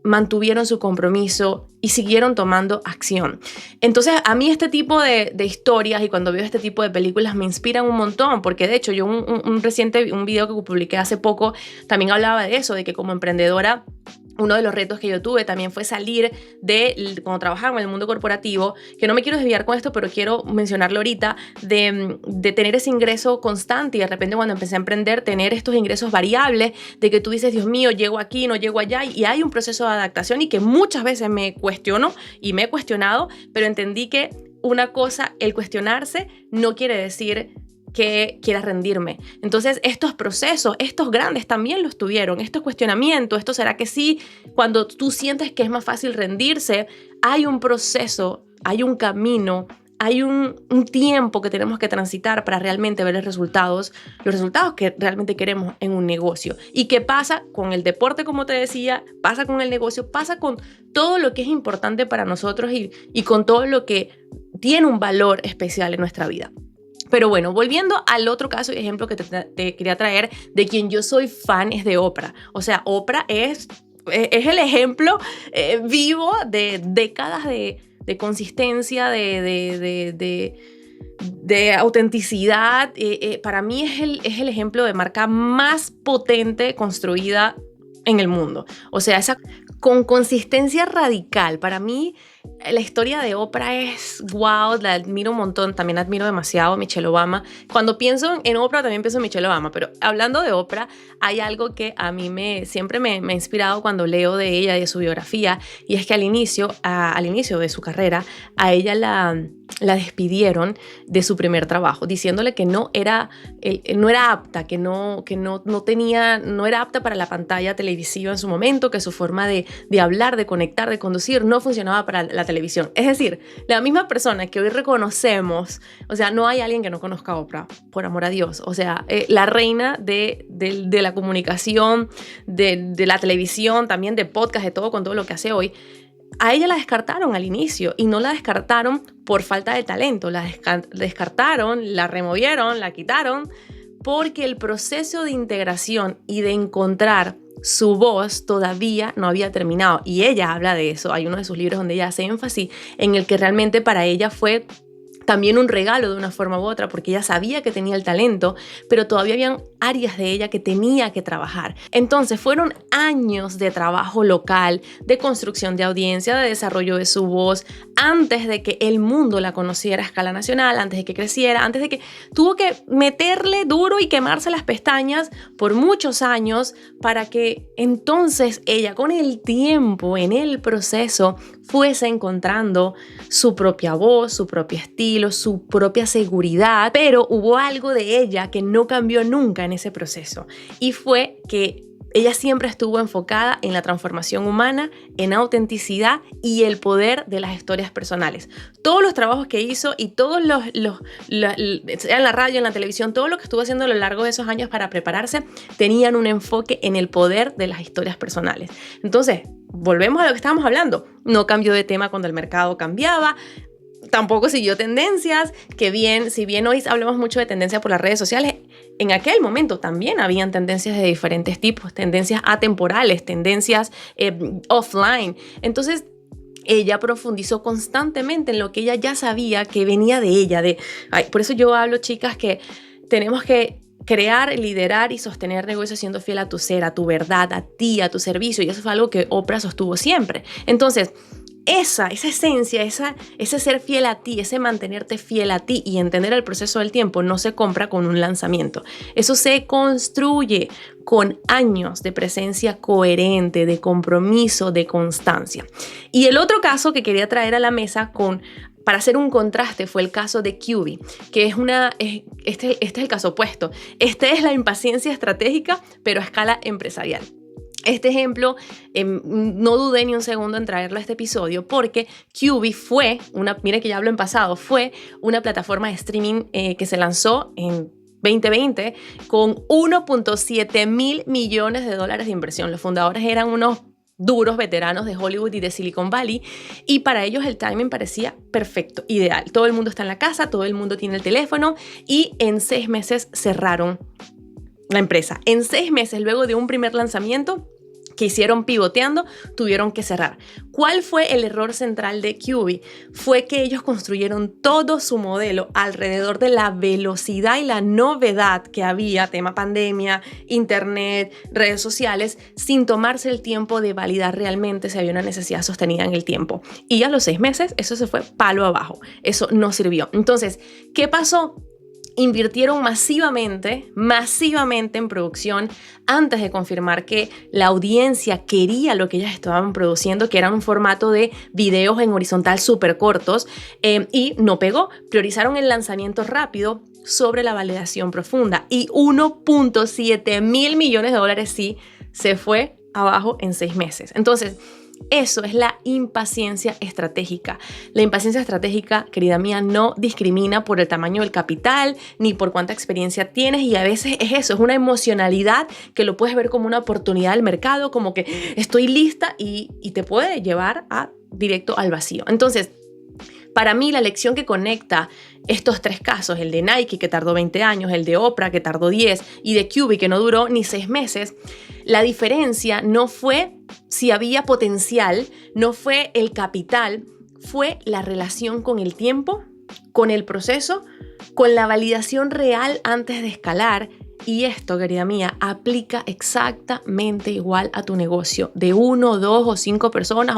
mantuvieron su compromiso y siguieron tomando acción. Entonces, a mí este tipo de historias y cuando veo este tipo de películas me inspiran un montón, porque de hecho yo un video que publiqué hace poco también hablaba de eso, de que como emprendedora uno de los retos que yo tuve también fue salir de, cuando trabajaba en el mundo corporativo, que no me quiero desviar con esto, pero quiero mencionarlo ahorita, de tener ese ingreso constante y de repente cuando empecé a emprender, tener estos ingresos variables, de que tú dices, Dios mío, llego aquí, no llego allá, y hay un proceso de adaptación y que muchas veces me cuestiono y me he cuestionado, pero entendí que una cosa, el cuestionarse, no quiere decir que quieras rendirme. Entonces, estos procesos, estos grandes también los tuvieron, estos cuestionamientos, esto será que sí, cuando tú sientes que es más fácil rendirse, hay un proceso, hay un camino, hay un tiempo que tenemos que transitar para realmente ver los resultados que realmente queremos en un negocio. ¿Y qué pasa con el deporte, como te decía? Pasa con el negocio, pasa con todo lo que es importante para nosotros y con todo lo que tiene un valor especial en nuestra vida. Pero bueno, volviendo al otro caso y ejemplo que te quería traer, de quien yo soy fan, es de Oprah. O sea, Oprah es el ejemplo vivo de décadas de consistencia, de autenticidad. Para mí es el ejemplo de marca más potente construida en el mundo. O sea, esa con consistencia radical. Para mí, la historia de Oprah es wow, la admiro un montón. También admiro demasiado a Michelle Obama. Cuando pienso en Oprah, también pienso en Michelle Obama. Pero hablando de Oprah, hay algo que a mí siempre me ha inspirado cuando leo de ella y de su biografía. Y es que al inicio de su carrera, a ella la despidieron de su primer trabajo, diciéndole que no era apta, que no era apta para la pantalla televisiva en su momento, que su forma de hablar, de conectar, de conducir no funcionaba para la televisión. Es decir, la misma persona que hoy reconocemos, o sea, no hay alguien que no conozca a Oprah, por amor a Dios, o sea, la reina de la comunicación, de la televisión, también de podcast, de todo, con todo lo que hace hoy. A ella la descartaron al inicio y no la descartaron por falta de talento, la descartaron, la removieron, la quitaron porque el proceso de integración y de encontrar su voz todavía no había terminado. Y ella habla de eso, hay uno de sus libros donde ella hace énfasis en el que realmente para ella fue también un regalo de una forma u otra, porque ella sabía que tenía el talento, pero todavía habían áreas de ella que tenía que trabajar. Entonces fueron años de trabajo local, de construcción de audiencia, de desarrollo de su voz, antes de que el mundo la conociera a escala nacional, antes de que creciera, antes de que tuvo que meterle duro y quemarse las pestañas por muchos años para que entonces ella, con el tiempo, en el proceso, fuese encontrando su propia voz, su propio estilo, su propia seguridad, pero hubo algo de ella que no cambió nunca en ese proceso y fue que ella siempre estuvo enfocada en la transformación humana, en autenticidad y el poder de las historias personales. Todos los trabajos que hizo y todos en la radio, en la televisión, todo lo que estuvo haciendo a lo largo de esos años para prepararse, tenían un enfoque en el poder de las historias personales. Entonces, volvemos a lo que estábamos hablando. No cambió de tema cuando el mercado cambiaba. tampoco siguió tendencias, que bien, si bien hoy hablamos mucho de tendencias por las redes sociales, en aquel momento también habían tendencias de diferentes tipos, tendencias atemporales, tendencias offline. Entonces, ella profundizó constantemente en lo que ella ya sabía que venía de ella. Por eso yo hablo, chicas, que tenemos que crear, liderar y sostener negocios siendo fiel a tu ser, a tu verdad, a ti, a tu servicio. Y eso fue algo que Oprah sostuvo siempre. Entonces, esa esencia, ese ser fiel a ti, ese mantenerte fiel a ti y entender el proceso del tiempo no se compra con un lanzamiento. Eso se construye con años de presencia coherente, de compromiso, de constancia. Y el otro caso que quería traer a la mesa para hacer un contraste fue el caso de QB, que este es el caso opuesto. Este es la impaciencia estratégica, pero a escala empresarial. Este ejemplo, no dudé ni un segundo en traerlo a este episodio porque QB mire que ya hablo en pasado, fue una plataforma de streaming que se lanzó en 2020 con 1.7 mil millones de dólares de inversión. Los fundadores eran unos duros veteranos de Hollywood y de Silicon Valley y para ellos el timing parecía perfecto, ideal. Todo el mundo está en la casa, todo el mundo tiene el teléfono y en 6 meses cerraron la empresa. En 6 meses, luego de un primer lanzamiento que hicieron pivoteando, tuvieron que cerrar. ¿Cuál fue el error central de QB? Fue que ellos construyeron todo su modelo alrededor de la velocidad y la novedad que había, tema pandemia, internet, redes sociales, sin tomarse el tiempo de validar realmente si había una necesidad sostenida en el tiempo. Y a los 6 meses, eso se fue palo abajo. Eso no sirvió. Entonces, ¿qué pasó? Invirtieron masivamente en producción antes de confirmar que la audiencia quería lo que ellas estaban produciendo, que era un formato de videos en horizontal súper cortos y no pegó. Priorizaron el lanzamiento rápido sobre la validación profunda y 1.7 mil millones de dólares sí se fue abajo en 6 meses. Entonces, eso es la impaciencia estratégica. La impaciencia estratégica, querida mía, no discrimina por el tamaño del capital ni por cuánta experiencia tienes y a veces es eso, es una emocionalidad que lo puedes ver como una oportunidad del mercado, como que estoy lista y te puede llevar directo al vacío. Entonces, para mí la lección que conecta estos 3 casos, el de Nike que tardó 20 años, el de Oprah que tardó 10 y de QB que no duró ni 6 meses, la diferencia no fue si había potencial, no fue el capital, fue la relación con el tiempo, con el proceso, con la validación real antes de escalar. Y esto, querida mía, aplica exactamente igual a tu negocio de 1, 2 o 5 personas.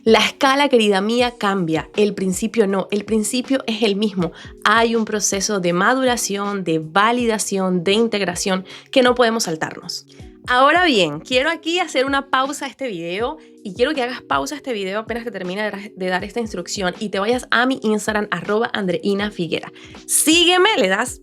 La escala, querida mía, cambia. El principio no. El principio es el mismo. Hay un proceso de maduración, de validación, de integración que no podemos saltarnos. Ahora bien, quiero aquí hacer una pausa a este video y quiero que hagas pausa a este video apenas que termine de dar esta instrucción y te vayas a mi Instagram @andreina_figuera. Sígueme, le das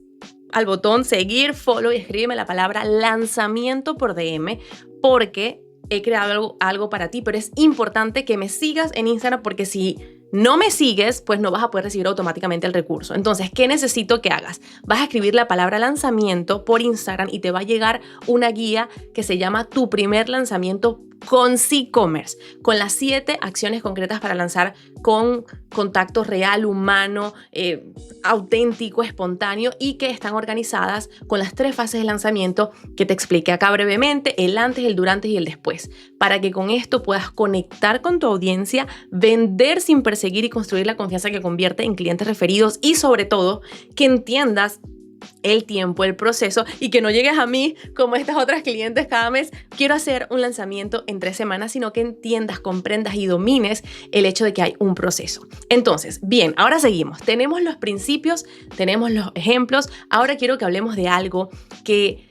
al botón seguir, follow y escríbeme la palabra lanzamiento por DM porque he creado algo para ti, pero es importante que me sigas en Instagram porque si no me sigues, pues no vas a poder recibir automáticamente el recurso. Entonces, ¿qué necesito que hagas? Vas a escribir la palabra lanzamiento por Instagram y te va a llegar una guía que se llama Tu primer lanzamiento con C-Commerce, con las 7 acciones concretas para lanzar con contacto real, humano, auténtico, espontáneo y que están organizadas con las 3 fases de lanzamiento que te expliqué acá brevemente, el antes, el durante y el después, para que con esto puedas conectar con tu audiencia, vender sin perseguir y construir la confianza que convierte en clientes referidos y sobre todo que entiendas el tiempo, el proceso y que no llegues a mí como estas otras clientes cada mes. Quiero hacer un lanzamiento en 3 semanas, sino que entiendas, comprendas y domines el hecho de que hay un proceso. Entonces, bien, ahora seguimos. Tenemos los principios, tenemos los ejemplos. Ahora quiero que hablemos de algo que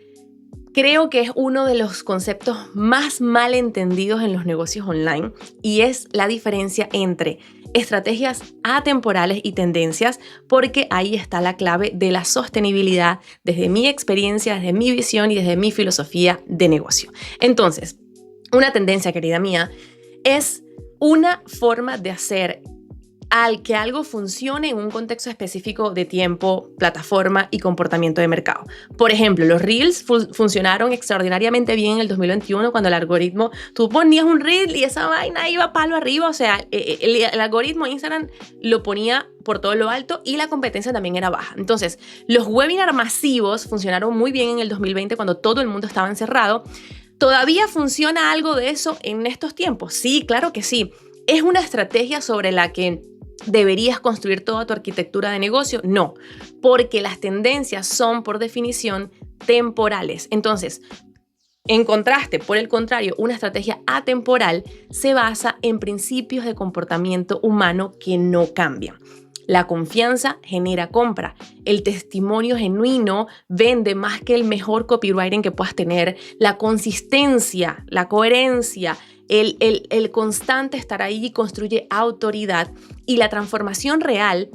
creo que es uno de los conceptos más mal entendidos en los negocios online y es la diferencia entre estrategias atemporales y tendencias, porque ahí está la clave de la sostenibilidad desde mi experiencia, desde mi visión y desde mi filosofía de negocio. Entonces, una tendencia, querida mía, es una forma de hacer al que algo funcione en un contexto específico de tiempo, plataforma y comportamiento de mercado. Por ejemplo, los Reels funcionaron extraordinariamente bien en el 2021 cuando el algoritmo, tú ponías un Reel y esa vaina iba palo arriba, o sea, el algoritmo de Instagram lo ponía por todo lo alto y la competencia también era baja. Entonces, los webinars masivos funcionaron muy bien en el 2020 cuando todo el mundo estaba encerrado. ¿Todavía funciona algo de eso en estos tiempos? Sí, claro que sí. ¿Es una estrategia sobre la que deberías construir toda tu arquitectura de negocio? No, porque las tendencias son, por definición, temporales. Entonces, en contraste, por el contrario, una estrategia atemporal se basa en principios de comportamiento humano que no cambian. La confianza genera compra. El testimonio genuino vende más que el mejor copywriting que puedas tener. La consistencia, la coherencia, el constante estar ahí construye autoridad, y la transformación real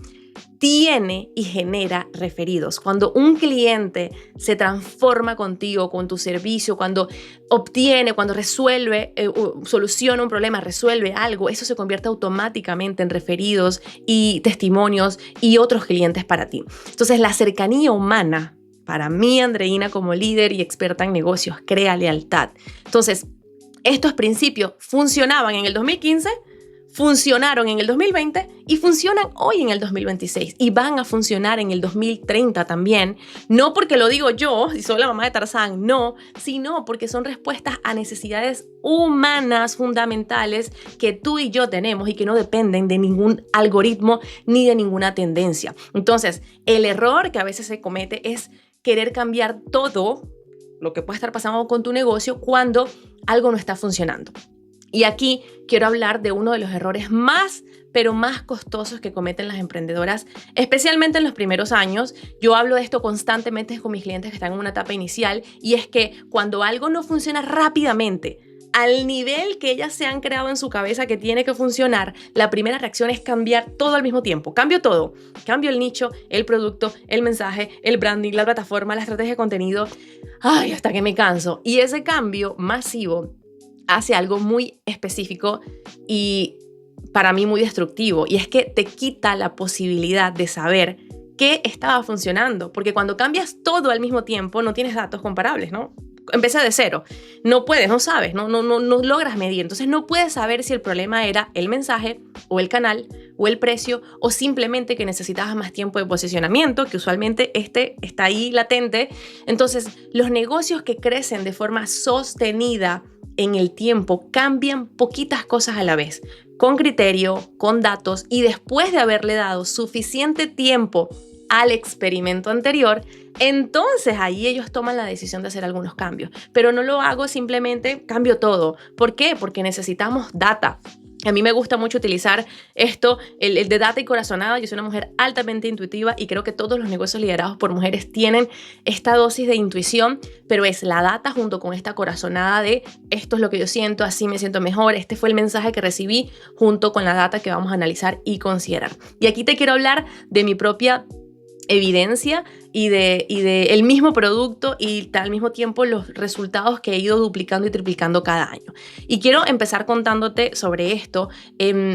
tiene y genera referidos. Cuando un cliente se transforma contigo, con tu servicio, cuando obtiene, cuando resuelve, soluciona un problema, resuelve algo, eso se convierte automáticamente en referidos y testimonios y otros clientes para ti. Entonces, la cercanía humana, para mí, Andreina, como líder y experta en negocios, crea lealtad. Entonces, estos principios funcionaban en el 2015, funcionaron en el 2020 y funcionan hoy en el 2026 y van a funcionar en el 2030 también. No porque lo digo yo, y soy la mamá de Tarzán, no, sino porque son respuestas a necesidades humanas fundamentales que tú y yo tenemos y que no dependen de ningún algoritmo ni de ninguna tendencia. Entonces, el error que a veces se comete es querer cambiar todo lo que puede estar pasando con tu negocio cuando algo no está funcionando. Y aquí quiero hablar de uno de los errores más, pero más costosos que cometen las emprendedoras, especialmente en los primeros años. Yo hablo de esto constantemente con mis clientes que están en una etapa inicial, y es que cuando algo no funciona rápidamente, al nivel que ellas se han creado en su cabeza que tiene que funcionar, la primera reacción es cambiar todo al mismo tiempo. Cambio todo. Cambio el nicho, el producto, el mensaje, el branding, la plataforma, la estrategia de contenido. Ay, hasta que me canso. Y ese cambio masivo hace algo muy específico y para mí muy destructivo, y es que te quita la posibilidad de saber qué estaba funcionando, porque cuando cambias todo al mismo tiempo no tienes datos comparables, ¿no? Empecé de cero, no puedes, no sabes, no logras medir, entonces no puedes saber si el problema era el mensaje o el canal o el precio o simplemente que necesitabas más tiempo de posicionamiento, que usualmente está ahí latente. Entonces, los negocios que crecen de forma sostenida en el tiempo cambian poquitas cosas a la vez, con criterio, con datos, y después de haberle dado suficiente tiempo al experimento anterior, entonces ahí ellos toman la decisión de hacer algunos cambios. Pero no lo hago simplemente cambio todo. ¿Por qué? Porque necesitamos data. A mí me gusta mucho utilizar esto, el de data y corazonada. Yo soy una mujer altamente intuitiva y creo que todos los negocios liderados por mujeres tienen esta dosis de intuición, pero es la data junto con esta corazonada de esto es lo que yo siento, así me siento mejor, este fue el mensaje que recibí, junto con la data que vamos a analizar y considerar. Y aquí te quiero hablar de mi propia evidencia y de el mismo producto y al mismo tiempo los resultados que he ido duplicando y triplicando cada año. Y quiero empezar contándote sobre esto,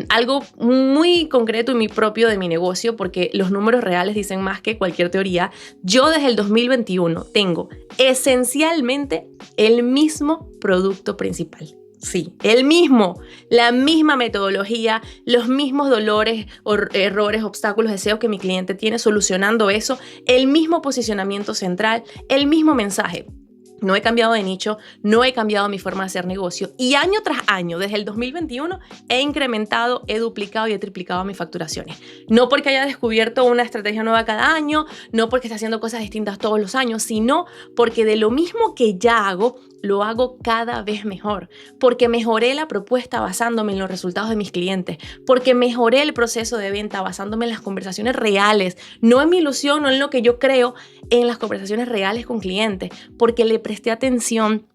algo muy concreto y muy propio de mi negocio, porque los números reales dicen más que cualquier teoría. Yo desde el 2021 tengo esencialmente el mismo producto principal. Sí, el mismo, la misma metodología, los mismos dolores, errores, obstáculos, deseos que mi cliente tiene, solucionando eso, el mismo posicionamiento central, el mismo mensaje. No he cambiado de nicho, no he cambiado mi forma de hacer negocio, y año tras año, desde el 2021, he incrementado, he duplicado y he triplicado mis facturaciones. No porque haya descubierto una estrategia nueva cada año, no porque esté haciendo cosas distintas todos los años, sino porque de lo mismo que ya hago, lo hago cada vez mejor, porque mejoré la propuesta basándome en los resultados de mis clientes, porque mejoré el proceso de venta basándome en las conversaciones reales, no en mi ilusión, no en lo que yo creo, en las conversaciones reales con clientes, porque le presté atención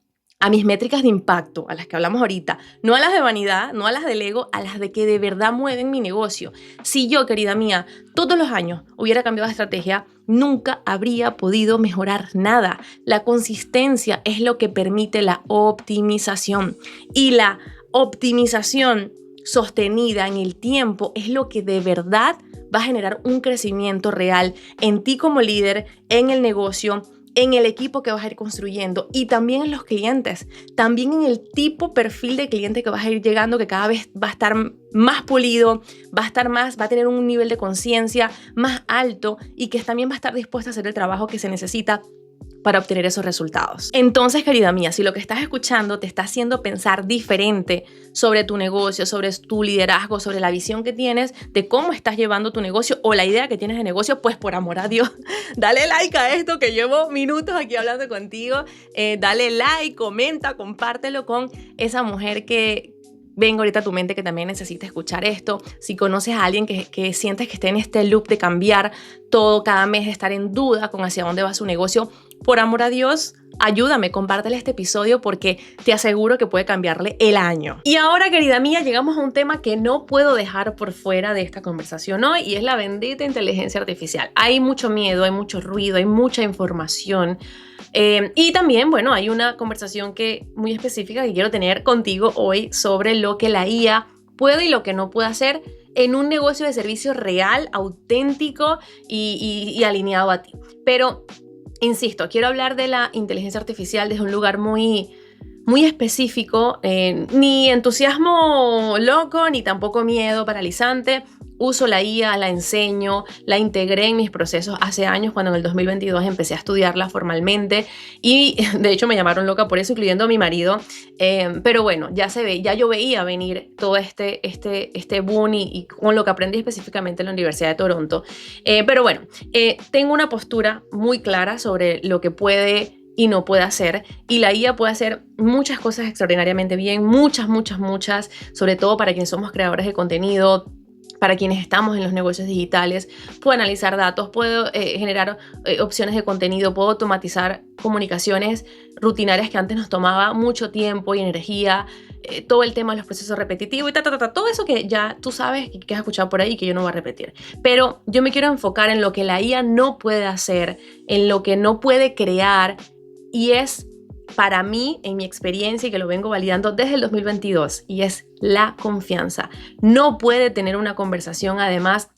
a mis métricas de impacto, a las que hablamos ahorita, no a las de vanidad, no a las del ego, a las de que de verdad mueven mi negocio. Si yo, querida mía, todos los años hubiera cambiado de estrategia, nunca habría podido mejorar nada. La consistencia es lo que permite la optimización, y la optimización sostenida en el tiempo es lo que de verdad va a generar un crecimiento real en ti como líder, en el negocio, en el equipo que vas a ir construyendo y también en los clientes, también en el perfil de cliente que vas a ir llegando, que cada vez va a estar más pulido, va a tener un nivel de conciencia más alto y que también va a estar dispuesto a hacer el trabajo que se necesita para obtener esos resultados. Entonces, querida mía, si lo que estás escuchando te está haciendo pensar diferente sobre tu negocio, sobre tu liderazgo, sobre la visión que tienes de cómo estás llevando tu negocio o la idea que tienes de negocio, pues por amor a Dios, dale like a esto que llevo minutos aquí hablando contigo. Dale like, comenta, compártelo con esa mujer que venga ahorita a tu mente que también necesita escuchar esto. Si conoces a alguien que sientes que esté en este loop de cambiar todo cada mes, de estar en duda con hacia dónde va su negocio, por amor a Dios, ayúdame, compártele este episodio porque te aseguro que puede cambiarle el año. Y ahora, querida mía, llegamos a un tema que no puedo dejar por fuera de esta conversación hoy y es la bendita inteligencia artificial. Hay mucho miedo, hay mucho ruido, hay mucha información. Y también, bueno, hay una conversación muy específica que quiero tener contigo hoy sobre lo que la IA puede y lo que no puede hacer en un negocio de servicio real, auténtico y alineado a ti. Pero, insisto, quiero hablar de la inteligencia artificial desde un lugar muy específico, ni entusiasmo loco, ni tampoco miedo paralizante. Uso la IA, la enseño, la integré en mis procesos hace años cuando en el 2022 empecé a estudiarla formalmente y de hecho me llamaron loca por eso, incluyendo a mi marido. Pero bueno, ya yo veía venir todo este boom y con lo que aprendí específicamente en la Universidad de Toronto. Pero bueno, tengo una postura muy clara sobre lo que puede y no puede hacer, y la IA puede hacer muchas cosas extraordinariamente bien, muchas, sobre todo para quienes somos creadores de contenido, para quienes estamos en los negocios digitales. Puedo analizar datos, puedo generar opciones de contenido, puedo automatizar comunicaciones rutinarias que antes nos tomaba mucho tiempo y energía, todo el tema de los procesos repetitivos y todo eso que ya tú sabes y que has escuchado por ahí que yo no voy a repetir. Pero yo me quiero enfocar en lo que la IA no puede hacer, en lo que no puede crear, y es para mí, en mi experiencia y que lo vengo validando desde el 2022, y es la confianza. No puede tener una conversación, además,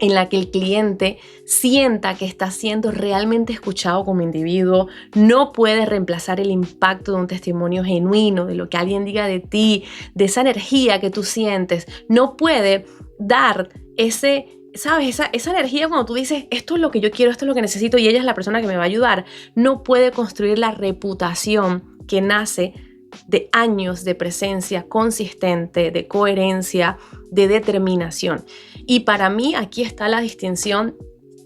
en la que el cliente sienta que está siendo realmente escuchado como individuo. No puede reemplazar el impacto de un testimonio genuino, de lo que alguien diga de ti, de esa energía que tú sientes. No puede dar ¿sabes? Esa energía cuando tú dices, esto es lo que yo quiero, esto es lo que necesito y ella es la persona que me va a ayudar. No puede construir la reputación que nace de años de presencia consistente, de coherencia, de determinación. Y para mí aquí está la distinción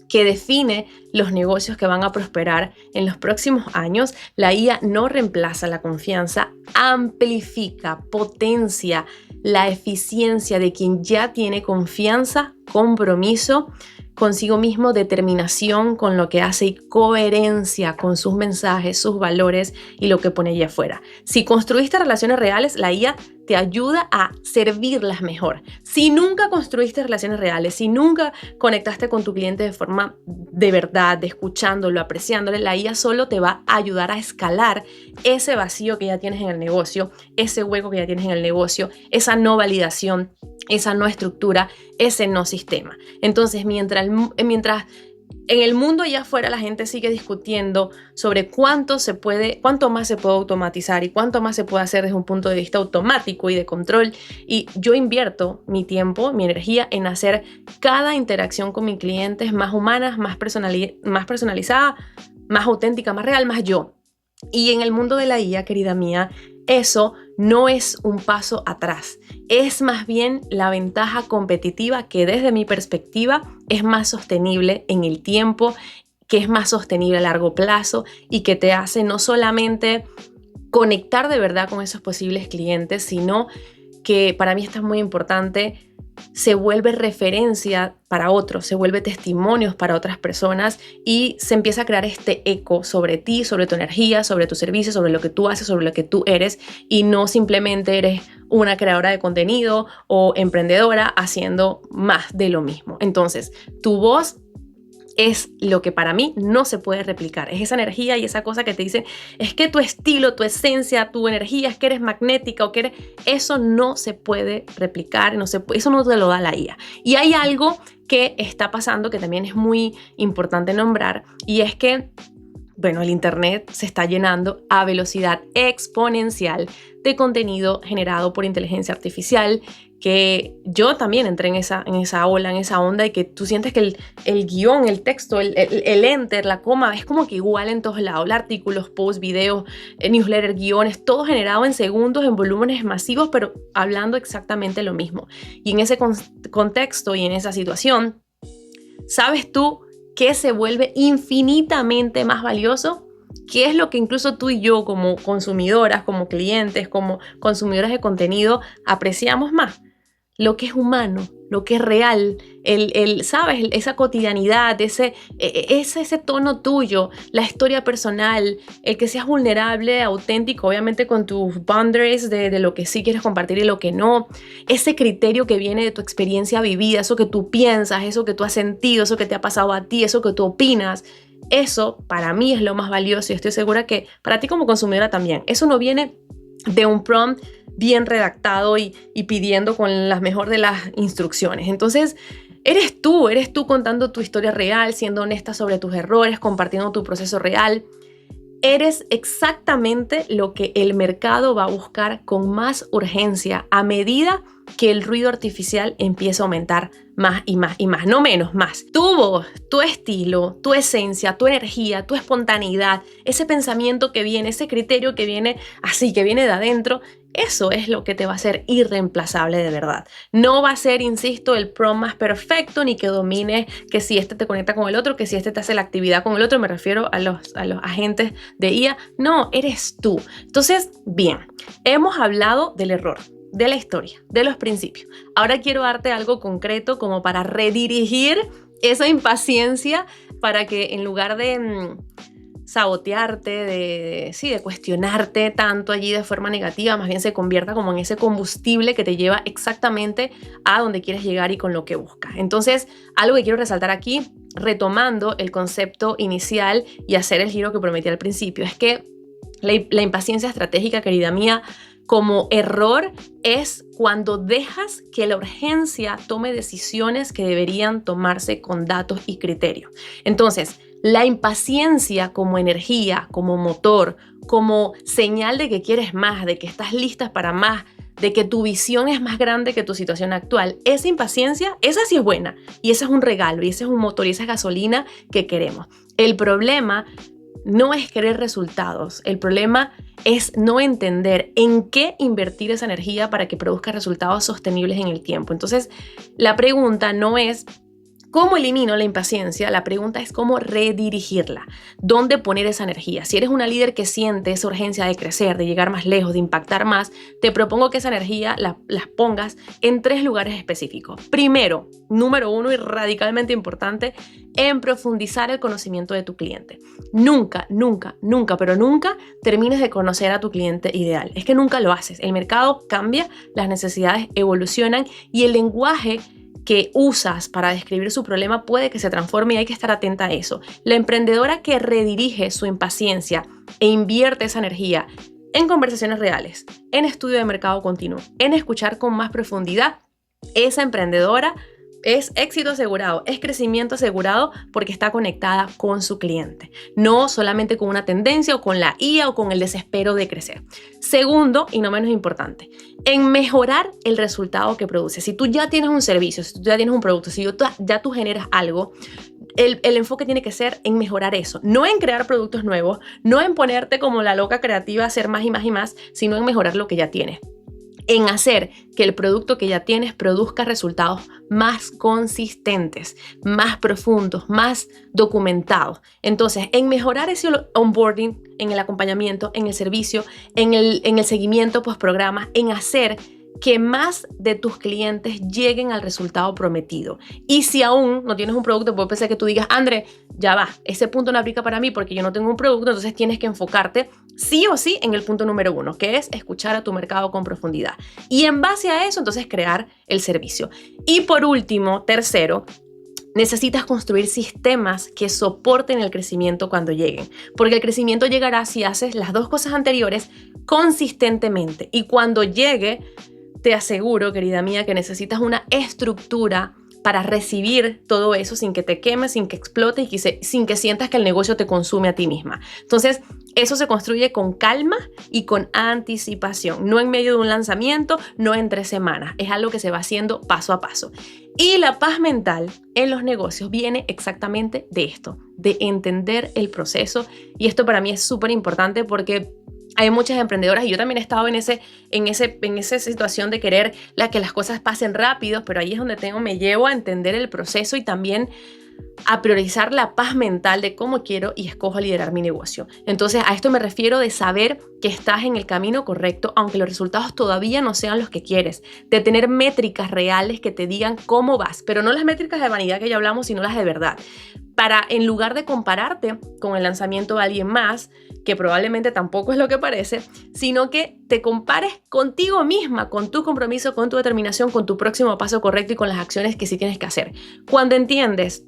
que define los negocios que van a prosperar en los próximos años. La IA no reemplaza la confianza, amplifica, potencia la eficiencia de quien ya tiene confianza, compromiso consigo mismo, determinación con lo que hace y coherencia con sus mensajes, sus valores y lo que pone allá afuera. Si construiste relaciones reales, la IA te ayuda a servirlas mejor. Si nunca construiste relaciones reales, si nunca conectaste con tu cliente de forma de verdad, de escuchándolo, apreciándole, la IA solo te va a ayudar a escalar ese vacío que ya tienes en el negocio, ese hueco que ya tienes en el negocio, esa no validación, esa no estructura, ese no sistema. Entonces, mientras en el mundo allá afuera la gente sigue discutiendo sobre cuánto más se puede automatizar y cuánto más se puede hacer desde un punto de vista automático y de control, y yo invierto mi tiempo, mi energía en hacer cada interacción con mis clientes más humanas, más personalizada, más auténtica, más real, más yo. Y en el mundo de la IA, querida mía, eso no es un paso atrás, es más bien la ventaja competitiva que desde mi perspectiva es más sostenible en el tiempo, que es más sostenible a largo plazo y que te hace no solamente conectar de verdad con esos posibles clientes, sino que para mí esto es muy importante, se vuelve referencia para otros, se vuelve testimonios para otras personas y se empieza a crear este eco sobre ti, sobre tu energía, sobre tu servicio, sobre lo que tú haces, sobre lo que tú eres, y no simplemente eres una creadora de contenido o emprendedora haciendo más de lo mismo. Entonces, tu voz es lo que para mí no se puede replicar. Es esa energía y esa cosa que te dicen, es que tu estilo, tu esencia, tu energía, es que eres magnética o que eres... Eso no se puede replicar, eso no te lo da la IA. Y hay algo que está pasando que también es muy importante nombrar, y es que bueno, el Internet se está llenando a velocidad exponencial de contenido generado por inteligencia artificial, que yo también entré en esa ola, en esa onda, y que tú sientes que el guión, el texto, el enter, la coma, es como que igual en todos lados. Artículos, posts, videos, newsletter, guiones, todo generado en segundos, en volúmenes masivos, pero hablando exactamente lo mismo. Y en ese contexto y en esa situación, ¿sabes tú qué se vuelve infinitamente más valioso? ¿Qué es lo que incluso tú y yo como consumidoras, como clientes, como consumidoras de contenido apreciamos más? Lo que es humano, lo que es real, ¿sabes? Esa cotidianidad, ese tono tuyo, la historia personal, el que seas vulnerable, auténtico, obviamente con tus boundaries de lo que sí quieres compartir y lo que no, ese criterio que viene de tu experiencia vivida, eso que tú piensas, eso que tú has sentido, eso que te ha pasado a ti, eso que tú opinas. Eso para mí es lo más valioso y estoy segura que para ti como consumidora también. Eso no viene de un prompt bien redactado y pidiendo con las mejor de las instrucciones. Entonces, eres tú contando tu historia real, siendo honesta sobre tus errores, compartiendo tu proceso real. Eres exactamente lo que el mercado va a buscar con más urgencia a medida que el ruido artificial empieza a aumentar más y más y más, no menos, más. Tu voz, tu estilo, tu esencia, tu energía, tu espontaneidad, ese pensamiento que viene, ese criterio que viene así, que viene de adentro, eso es lo que te va a hacer irreemplazable de verdad. No va a ser, insisto, el prompt más perfecto, ni que domine que si este te conecta con el otro, que si este te hace la actividad con el otro, me refiero a los agentes de IA. No, eres tú. Entonces, bien, hemos hablado del error, de la historia, de los principios. Ahora quiero darte algo concreto como para redirigir esa impaciencia, para que en lugar de sabotearte, de cuestionarte tanto allí de forma negativa, más bien se convierta como en ese combustible que te lleva exactamente a donde quieres llegar y con lo que buscas. Entonces, algo que quiero resaltar aquí, retomando el concepto inicial y hacer el giro que prometí al principio, es que la impaciencia estratégica, querida mía, como error es cuando dejas que la urgencia tome decisiones que deberían tomarse con datos y criterios. Entonces, la impaciencia como energía, como motor, como señal de que quieres más, de que estás lista para más, de que tu visión es más grande que tu situación actual. Esa impaciencia, esa sí es buena, y ese es un regalo, y ese es un motor, y esa es gasolina que queremos. El problema no es querer resultados, el problema es no entender en qué invertir esa energía para que produzca resultados sostenibles en el tiempo. Entonces, la pregunta no es ¿cómo elimino la impaciencia? La pregunta es cómo redirigirla, dónde poner esa energía. Si eres una líder que siente esa urgencia de crecer, de llegar más lejos, de impactar más, te propongo que esa energía las pongas en 3 lugares específicos. Primero, número 1 y radicalmente importante, en profundizar el conocimiento de tu cliente. Nunca, pero nunca termines de conocer a tu cliente ideal. Es que nunca lo haces. El mercado cambia, las necesidades evolucionan y el lenguaje que usas para describir su problema puede que se transforme y hay que estar atenta a eso. La emprendedora que redirige su impaciencia e invierte esa energía en conversaciones reales, en estudio de mercado continuo, en escuchar con más profundidad, esa emprendedora es éxito asegurado, es crecimiento asegurado porque está conectada con su cliente, no solamente con una tendencia o con la IA o con el desespero de crecer. Segundo, y no menos importante, en mejorar el resultado que produce. Si tú ya tienes un servicio, si tú ya tienes un producto, si ya tú generas algo, el enfoque tiene que ser en mejorar eso, no en crear productos nuevos, no en ponerte como la loca creativa a hacer más y más y más, sino en mejorar lo que ya tienes, en hacer que el producto que ya tienes produzca resultados más consistentes, más profundos, más documentados. Entonces, en mejorar ese onboarding, en el acompañamiento, en el servicio, en el seguimiento post-programa, en hacer que más de tus clientes lleguen al resultado prometido. Y si aún no tienes un producto, puede ser que tú digas, André, ya va, ese punto no aplica para mí porque yo no tengo un producto, entonces tienes que enfocarte sí o sí en el punto número 1, que es escuchar a tu mercado con profundidad. Y en base a eso, entonces crear el servicio. Y por último, tercero, necesitas construir sistemas que soporten el crecimiento cuando lleguen, porque el crecimiento llegará si haces las dos cosas anteriores consistentemente. Y cuando llegue, te aseguro, querida mía, que necesitas una estructura para recibir todo eso sin que te queme, sin que explote y sin que sientas que el negocio te consume a ti misma. Entonces, eso se construye con calma y con anticipación, no en medio de un lanzamiento, no en 3 semanas. Es algo que se va haciendo paso a paso. Y la paz mental en los negocios viene exactamente de esto, de entender el proceso. Y esto para mí es súper importante porque hay muchas emprendedoras y yo también he estado en esa situación de querer que las cosas pasen rápido, pero ahí es donde me llevo a entender el proceso y también a priorizar la paz mental de cómo quiero y escojo liderar mi negocio. Entonces, a esto me refiero de saber que estás en el camino correcto, aunque los resultados todavía no sean los que quieres, de tener métricas reales que te digan cómo vas, pero no las métricas de vanidad que ya hablamos, sino las de verdad. Para, en lugar de compararte con el lanzamiento de alguien más, que probablemente tampoco es lo que parece, sino que te compares contigo misma, con tu compromiso, con tu determinación, con tu próximo paso correcto y con las acciones que sí tienes que hacer. Cuando entiendes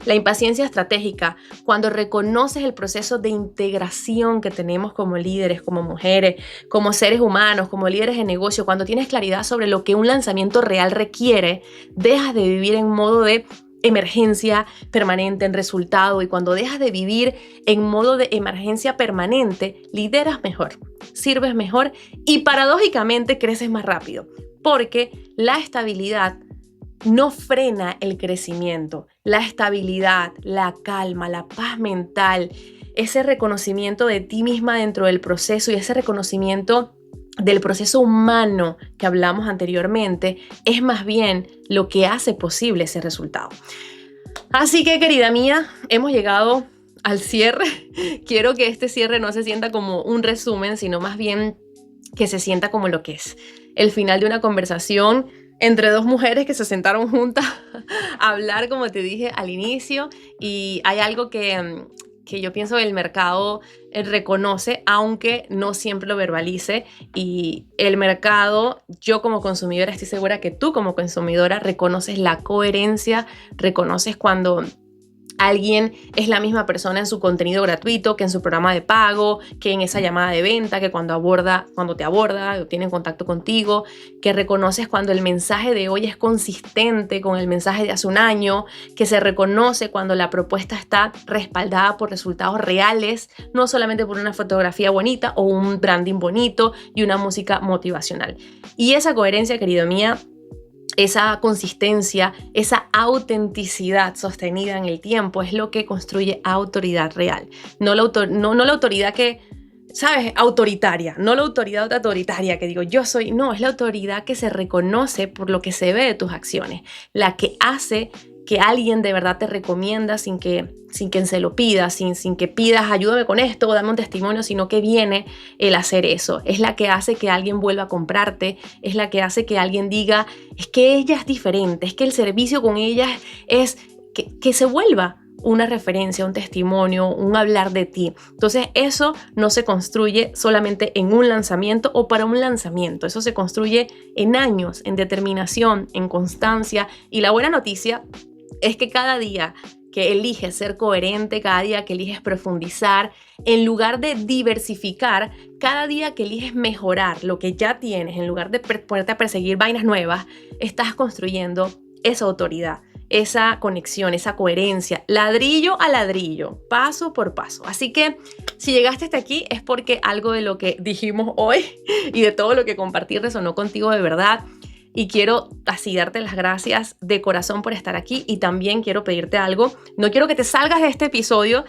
la impaciencia estratégica, cuando reconoces el proceso de integración que tenemos como líderes, como mujeres, como seres humanos, como líderes de negocio, cuando tienes claridad sobre lo que un lanzamiento real requiere, dejas de vivir en modo de emergencia permanente en resultado, y cuando dejas de vivir en modo de emergencia permanente, lideras mejor, sirves mejor y paradójicamente creces más rápido, porque la estabilidad no frena el crecimiento. La estabilidad, la calma, la paz mental, ese reconocimiento de ti misma dentro del proceso y ese reconocimiento del proceso humano que hablamos anteriormente es más bien lo que hace posible ese resultado. Así que, querida mía, hemos llegado al cierre. Quiero que este cierre no se sienta como un resumen, sino más bien que se sienta como lo que es el final de una conversación entre dos mujeres que se sentaron juntas a hablar, como te dije al inicio, y hay algo que yo pienso que el mercado reconoce, aunque no siempre lo verbalice, y el mercado, yo como consumidora estoy segura que tú como consumidora reconoces la coherencia, reconoces cuando alguien es la misma persona en su contenido gratuito que en su programa de pago, que en esa llamada de venta, que cuando te aborda o tiene contacto contigo, que reconoces cuando el mensaje de hoy es consistente con el mensaje de hace un año, que se reconoce cuando la propuesta está respaldada por resultados reales, no solamente por una fotografía bonita o un branding bonito y una música motivacional. Y esa coherencia, querido mía, esa consistencia, esa autenticidad sostenida en el tiempo es lo que construye autoridad real. No la autoridad que, ¿sabes? Autoritaria. No la autoridad autoritaria que digo yo soy. No, es la autoridad que se reconoce por lo que se ve de tus acciones. La que hace que alguien de verdad te recomienda sin que se lo pida, sin que pidas ayúdame con esto o dame un testimonio, sino que viene el hacer eso. Es la que hace que alguien vuelva a comprarte, es la que hace que alguien diga, es que ella es diferente, es que el servicio con ella es que se vuelva una referencia, un testimonio, un hablar de ti. Entonces eso no se construye solamente en un lanzamiento o para un lanzamiento, eso se construye en años, en determinación, en constancia. Y la buena noticia es que cada día que eliges ser coherente, cada día que eliges profundizar, en lugar de diversificar, cada día que eliges mejorar lo que ya tienes, en lugar de ponerte a perseguir vainas nuevas, estás construyendo esa autoridad, esa conexión, esa coherencia, ladrillo a ladrillo, paso por paso. Así que si llegaste hasta aquí es porque algo de lo que dijimos hoy y de todo lo que compartí resonó contigo de verdad. Y quiero así darte las gracias de corazón por estar aquí, y también quiero pedirte algo. No quiero que te salgas de este episodio,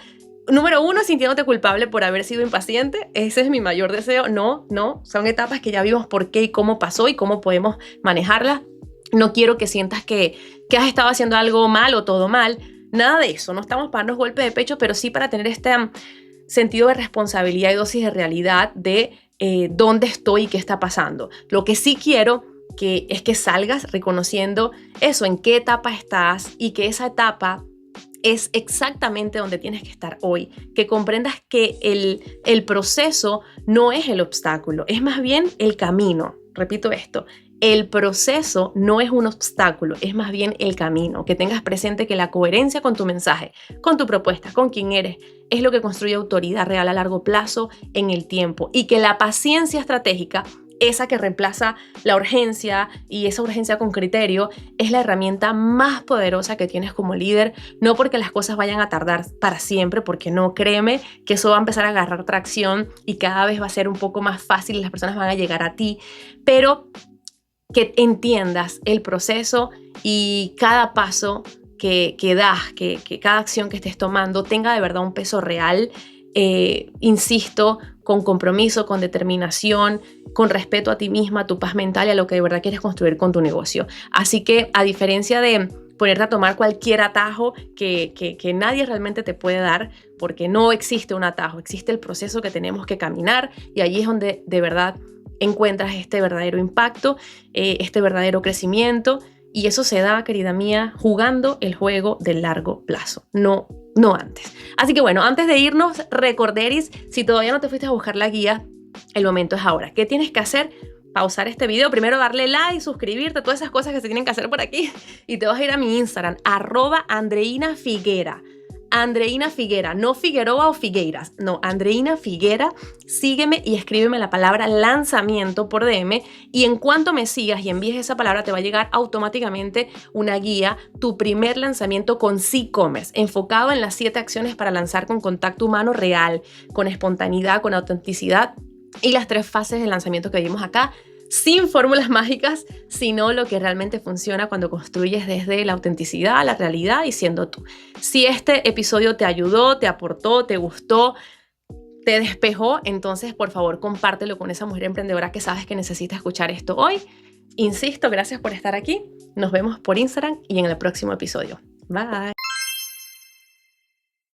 número 1, sintiéndote culpable por haber sido impaciente. Ese es mi mayor deseo. No, son etapas que ya vimos por qué y cómo pasó y cómo podemos manejarlas. No quiero que sientas que has estado haciendo algo mal o todo mal. Nada de eso. No estamos para darnos golpes de pecho, pero sí para tener este sentido de responsabilidad y dosis de realidad de dónde estoy y qué está pasando. Lo que sí quiero es que salgas reconociendo eso, en qué etapa estás, y que esa etapa es exactamente donde tienes que estar hoy, que comprendas que el proceso no es el obstáculo, es más bien el camino. Repito esto, El proceso no es un obstáculo, es más bien el camino. Que tengas presente que la coherencia con tu mensaje, con tu propuesta, con quién eres, es lo que construye autoridad real a largo plazo en el tiempo. Y que la paciencia estratégica, esa que reemplaza la urgencia y esa urgencia con criterio, es la herramienta más poderosa que tienes como líder, no porque las cosas vayan a tardar para siempre, porque no, créeme que eso va a empezar a agarrar tracción y cada vez va a ser un poco más fácil y las personas van a llegar a ti, pero que entiendas el proceso y cada paso que das, que cada acción que estés tomando tenga de verdad un peso real, insisto, con compromiso, con determinación, con respeto a ti misma, a tu paz mental y a lo que de verdad quieres construir con tu negocio. Así que, a diferencia de ponerte a tomar cualquier atajo que nadie realmente te puede dar, porque no existe un atajo, existe el proceso que tenemos que caminar, y allí es donde de verdad encuentras este verdadero impacto, este verdadero crecimiento, y eso se da, querida mía, jugando el juego de largo plazo, no antes. Así que bueno, antes de irnos, recorderis, si todavía no te fuiste a buscar la guía, el momento es ahora. ¿Qué tienes que hacer? Pausar este video, primero darle like, suscribirte, todas esas cosas que se tienen que hacer por aquí, y te vas a ir a mi Instagram, @AndreinaFiguera. Andreina Figuera, no Figueroa o Figueiras, no, Andreina Figuera. Sígueme y escríbeme la palabra lanzamiento por DM, y en cuanto me sigas y envíes esa palabra te va a llegar automáticamente una guía, tu primer lanzamiento con C-Commerce, enfocado en las 7 acciones para lanzar con contacto humano real, con espontaneidad, con autenticidad, y las 3 fases de lanzamiento que vimos acá, sin fórmulas mágicas, sino lo que realmente funciona cuando construyes desde la autenticidad, la realidad y siendo tú. Si este episodio te ayudó, te aportó, te gustó, te despejó, entonces por favor compártelo con esa mujer emprendedora que sabes que necesita escuchar esto hoy. Insisto, gracias por estar aquí. Nos vemos por Instagram y en el próximo episodio. Bye.